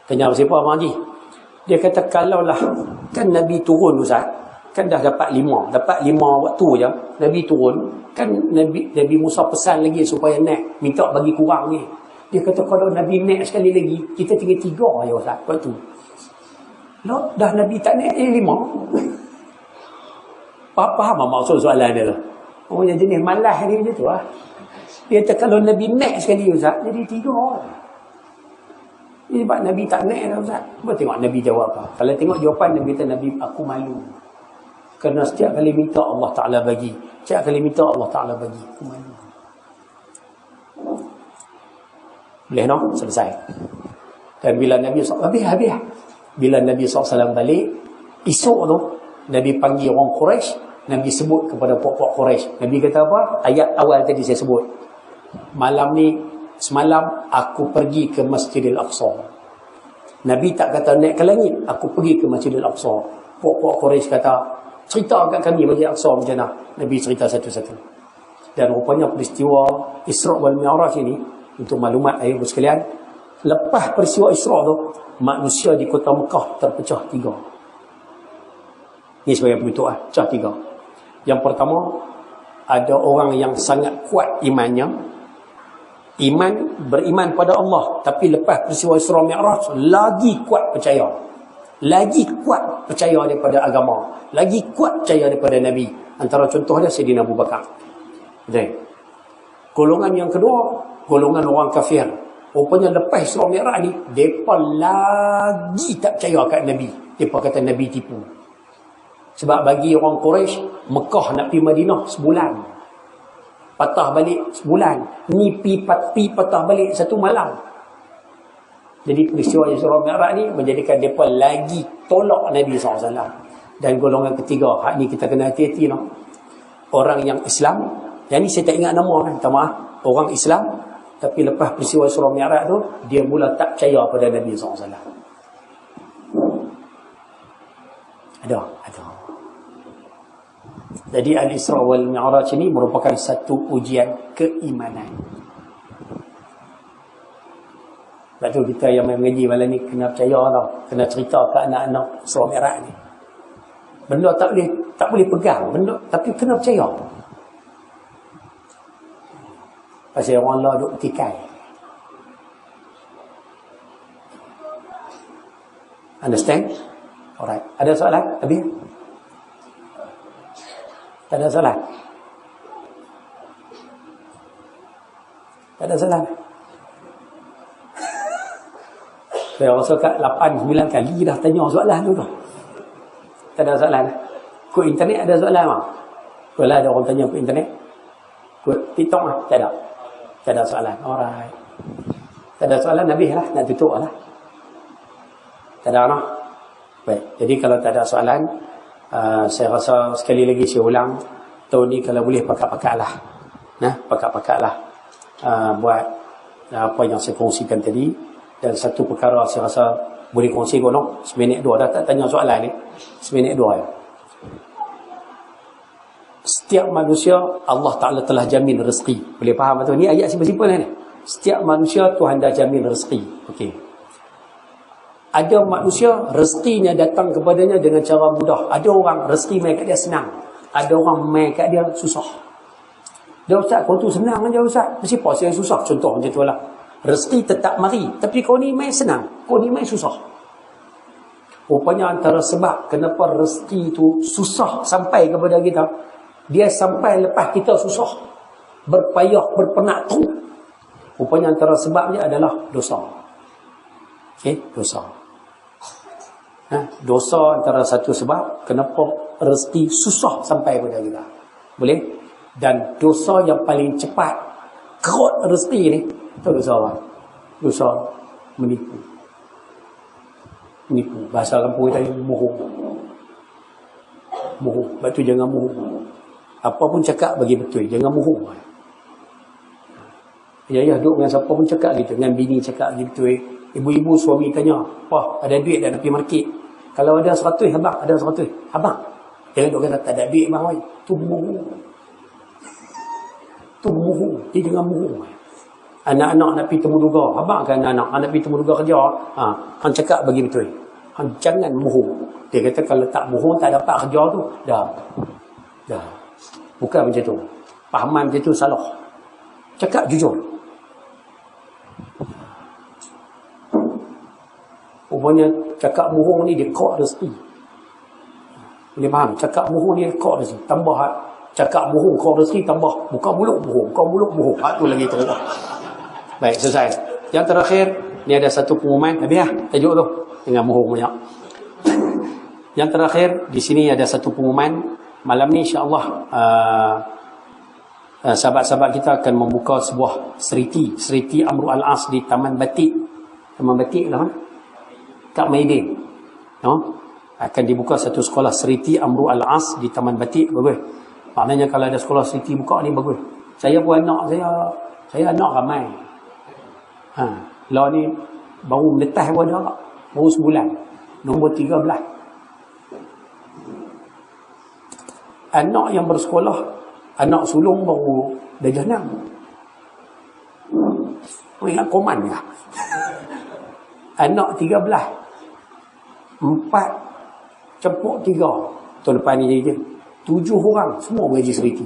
Tanya siapa Abang Haji? Dia kata, kalaulah kan Nabi turun Ustaz. Kan dah dapat 5. Dapat 5 waktu je. Nabi turun. Kan Nabi Musa pesan lagi supaya naik. Minta bagi kurang ni. Dia kata, kalau Nabi naik sekali lagi, kita tinggal 3 je Ustaz. Waktu tu. Dah Nabi tak naik 5. Faham maksud soalan dia tu? Orang yang jenis malas ni macam tu lah. Dia kata kalau Nabi naik sekali Ustaz, jadi 3 orang. Ini sebab Nabi tak naik dah Ustaz. Cuba tengok Nabi jawab apa. Kalau tengok jawapan Nabi kata, Nabi, aku malu. Kerana setiap kali minta Allah Ta'ala bagi. Setiap kali minta Allah Ta'ala bagi. Aku malu. Boleh no? Selesai. Dan bila Nabi SAW, habis. Bila Nabi SAW balik, esok tu, Nabi panggil orang Quraisy, Nabi sebut kepada pokok Quraisy. Nabi kata apa? Ayat awal tadi saya sebut. Semalam aku pergi ke Masjidil Aqsa. Nabi tak kata naik ke langit, aku pergi ke Masjidil Aqsa. Pokok Quraisy kata, cerita kat kami Masjidil Aqsa macam mana? Nabi cerita satu-satu. Dan rupanya peristiwa Isra' wal Mi'raj ini, untuk maklumat ayah sekalian, lepas peristiwa Isra' tu, manusia di kota Mekah terpecah 3. Ini sebagai bentuk pecah 3. Yang pertama, ada orang yang sangat kuat imannya. Beriman pada Allah, tapi lepas peristiwa Isra' Mi'raj lagi kuat percaya. Lagi kuat percaya daripada agama. Lagi kuat percaya daripada Nabi. Antara contohnya Sayyidina Abu Bakar. Betul. Golongan yang kedua, golongan orang kafir. Rupanya lepas Isra' Mi'raj ni, mereka lagi tak percaya kat Nabi. Mereka kata Nabi tipu. Sebab bagi orang Quraisy, Mekah nak pergi Madinah sebulan. Patah balik sebulan. Ni patah balik satu malam. Jadi peristiwa Isra' Mi'raj ni menjadikan mereka lagi tolak Nabi SAW. Dan golongan ketiga, hak ni kita kena hati-hati no. Orang yang Islam, yang ni saya tak ingat nama kan, minta maaf. Orang Islam, tapi lepas peristiwa Isra' Mi'raj tu, dia mula tak percaya pada Nabi SAW. Ada. Jadi Al-Isra' wal Mi'raj ini merupakan satu ujian keimanan. Sebab tu kita yang mengaji malam ni kena percaya tau. Kena cerita ke anak-anak Isra' Mi'raj ni. Benda tak boleh pegang. Benda, tapi kena percaya. Pasal orang Allah duk tikai. Understand? Alright. Ada soalan? Habis? Tak ada soalan? Tak ada soalan? Saya rasa kat 8-9 kali dah tanya soalan tu. Tak ada soalan? Kod internet ada soalan tak? Kalau ada orang tanya kod internet? Kod TikTok lah? Tak ada? Tak ada soalan? Alright. Tak ada soalan, habis lah. Nak tutup lah. Tak ada lah. Baik. Jadi kalau tak ada soalan, saya rasa sekali lagi saya ulang, tahun ni kalau boleh pakat-pakat lah. Pakat-pakat lah. Buat apa yang saya kongsikan tadi. Dan satu perkara saya rasa boleh kongsi kot, no? 1 minit 2 dah tak tanya soalan ni. 1 minit 2 ya. Setiap manusia Allah Ta'ala telah jamin rezeki. Boleh faham tu? Ni ayat simple-simple lah ni. Setiap manusia Tuhan dah jamin rezeki. Okey. Ada manusia rezekinya datang kepadanya dengan cara mudah. Ada orang rezeki main kat dia senang. Ada orang main kat dia susah. Dia Ustaz, kau tu senang aja Ustaz. Mesti pas yang susah. Contoh macam tu lah. Rezeki tetap mari. Tapi kau ni main senang. Kau ni main susah. Rupanya antara sebab kenapa rezeki tu susah sampai kepada kita. Dia sampai lepas kita susah. Berpayah, berpenat tu. Rupanya antara sebabnya adalah dosa. Okey, dosa. Dosa antara satu sebab kenapa rezeki susah sampai kepada kita. Boleh? Dan dosa yang paling cepat kerut rezeki ni, itu dosa apa? Dosa menipu. Menipu. Bahasa kampung kita ni bohong. Bohong. Sebab tu jangan bohong. Apa pun cakap bagi betul. Jangan bohong. Ya, duduk dengan siapa pun cakap gitu. Dengan bini cakap bagi betul. Ibu-ibu suami tanya, wah ada duit dah nak pergi market. Kalau ada 100, abang ada 100. Abang, jangan duk kata tak ada duit bang. Tu bohong. Tu bohong. Dia jangan bohong. Anak-anak nak pergi temu duga. Abang kan anak nak pergi temu duga kerja. Han cakap bagi betul. Han jangan bohong. Dia kata kalau tak bohong tak dapat kerja tu. Dah. Bukan macam tu. Pahaman macam tu salah. Cakap jujur. Rupanya cakap bohong ni dia kau rezeki. Boleh faham? Cakap bohong ni dia kau rezeki. Tambah Cakap bohong kau rezeki tambah. Buka mulut bohong. Buka mulut bohong. Tu lagi teruk. Baik, selesai. Yang terakhir, ni ada satu pengumuman. Habis lah tajuk tu. Dengan bohong banyak. Yang terakhir, di sini ada satu pengumuman. Malam ni insyaAllah sahabat-sahabat kita akan membuka sebuah seriti Amru Al-As di Taman Batik. Taman Batik lah. Kak Maidin. No? Akan dibuka satu sekolah seriti Amru Al-As di Taman Batik. Bagus. Maknanya kalau ada sekolah seriti buka ni bagus. Saya pun anak saya anak ramai. Lah ni baru menetas pun ada. Baru sebulan. Nombor 13. Anak yang bersekolah, anak sulung baru darjah 6. Ingat koman lah. Anak 13. 4 campur 3. Tahun depan ni je. 7 orang semua mengaji seriti.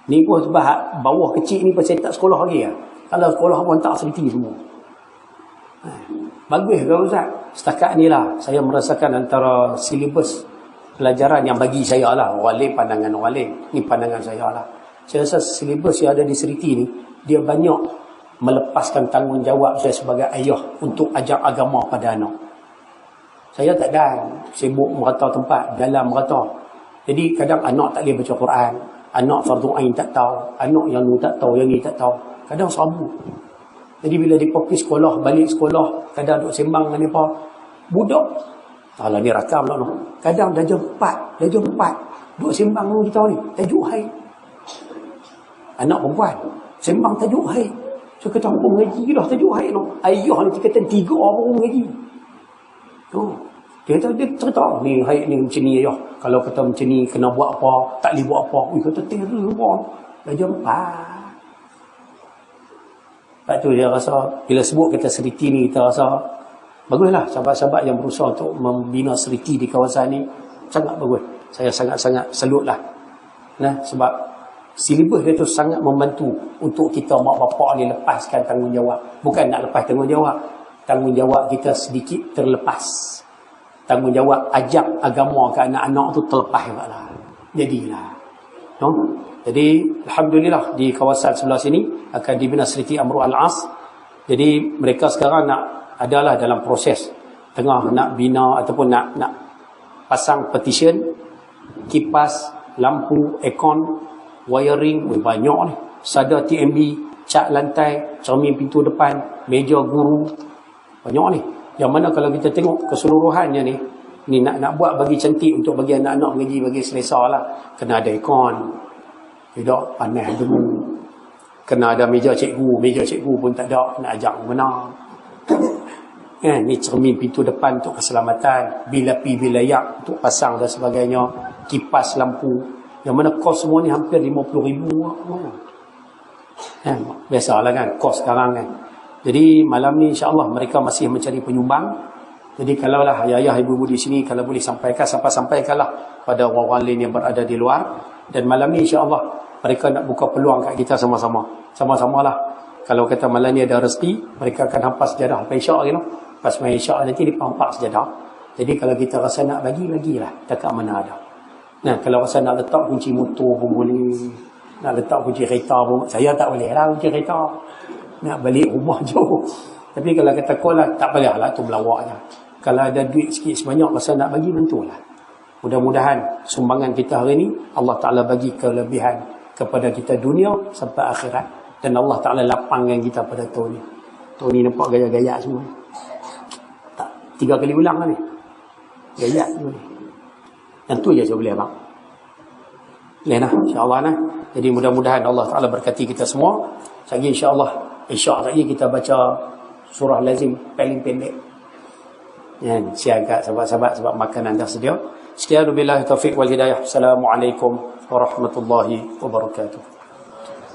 Ni pun sebab bawah kecil ni pasal tak sekolah lagi lah. Kalau sekolah pun tak seriti semua. Bagus ke Ustaz? Setakat ni lah saya merasakan antara silibus pelajaran yang bagi saya lah, orang lain pandangan orang lain, ni pandangan saya lah. Saya rasa silibus yang ada di seriti ni, dia banyak melepaskan tanggungjawab saya sebagai ayah untuk ajar agama pada anak. Saya tak ada sibuk merata tempat, jalan merata. Jadi kadang anak tak boleh baca Quran, anak fardu ain tak tahu, anak yang ni tak tahu, yang ni tak tahu. Kadang sabu. Jadi bila dia pergi sekolah, balik sekolah, kadang duk sembang dengan dia budak. Alah ni rakam lah no. Kadang darjah 4 duk sembang dengan kita ni, tajuk hai. Anak perempuan sembang tajuk hai. So kata apa mengaji dah tajuk hai no. Ayah ni kata 3 orang mengaji. Tu. Dia kata dia cerita ni hai ni macam ni ayah. Kalau kata macam ni kena buat apa, tak boleh buat apa. Ui kata teruk pun. Darjah 4. Lepas tu dia rasa, bila sebut kita seriti ni, kita rasa baguslah sahabat-sahabat yang berusaha untuk membina seriti di kawasan ni. Sangat bagus. Saya sangat-sangat salut lah. Nah, sebab silibus dia tu sangat membantu untuk kita mak bapak ni lepaskan tanggungjawab. Bukan nak lepas tanggungjawab. Tanggungjawab kita sedikit terlepas. Tanggungjawab ajak agama ke anak-anak tu terlepas juga lah. Jadilah. No? Jadi alhamdulillah di kawasan sebelah sini akan dibina seriti Amru Al-As. Jadi mereka sekarang nak adalah dalam proses tengah nak bina ataupun nak pasang petition, kipas, lampu, aircon, wiring, banyak ni. Sada TMB, cat lantai, cermin pintu depan, meja guru. Banyak ni. Yang mana kalau kita tengok keseluruhannya ni nak buat bagi cantik untuk bagi anak-anak mengaji bagi selesa lah. Kena ada aircon. Tidak panas dulu. Kena ada meja cikgu pun tak ada, nak ajak mana. Ni cermin pintu depan untuk keselamatan, bil api, bil layak untuk pasang dan sebagainya, kipas lampu. Yang mana kos semua ni hampir 50,000. Biasalah kan kos sekarang kan. Jadi malam ni insya-Allah mereka masih mencari penyumbang. Jadi kalaulah ayah-ayah ibu-ibu di sini kalau boleh sampaikanlah pada orang-orang lain yang berada di luar. Dan malam ni insya-Allah mereka nak buka peluang kat kita sama-sama. Sama-sama lah. Kalau kata malam ni ada rezeki, mereka akan hampas sejadah. Lepas isyak lagi no. Lepas main isyak nanti dia hampas sejadah. Jadi kalau kita rasa nak bagilah. Dekat mana ada. Nah, kalau rasa nak letak kunci motor pun boleh. Nak letak kunci kereta pun. Saya tak boleh lah kunci kereta. Nak balik rumah jauh. Tapi kalau kata kau lah, tak boleh lah tu melawaknya. Kalau ada duit sikit sebanyak, rasa nak bagi, bantulah. Mudah-mudahan sumbangan kita hari ni, Allah Ta'ala bagi kelebihan kepada kita dunia sampai akhirat. Dan Allah Ta'ala lapangkan kita pada tahun ni. Tahun ni nampak gaya-gaya semua. Tak, 3 kali ulang lah ni. Gaya semua ni. Yang tu je saya boleh abang. Boleh lah, insyaAllah lah. Jadi mudah-mudahan Allah Ta'ala berkati kita semua. Lagi insyaAllah, insya' lagi kita baca surah lazim paling pendek. Siap kat sahabat-sahabat sebab makanan dah sedia. Sekian wabillahi taufiq wal hidayah. Assalamualaikum warahmatullahi wabarakatuh.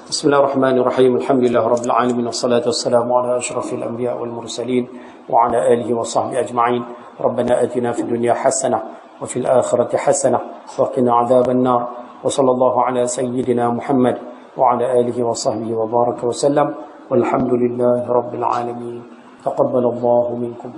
Bismillahirrahmanirrahim. Alhamdulillah rabbil alamin wassalatu wassalamu ala asyrafil anbiya wal mursalin wa ala alihi wa sahbihi ajma'in. Rabbana atina fid dunya hasanah wa fil akhirati hasanah wa qina adzaban nar. Wa sallallahu ala sayyidina Muhammad wa ala alihi wa sahbihi wa baraka wa sallam. Walhamdulillahi rabbil alamin. Taqabbalallahu minkum.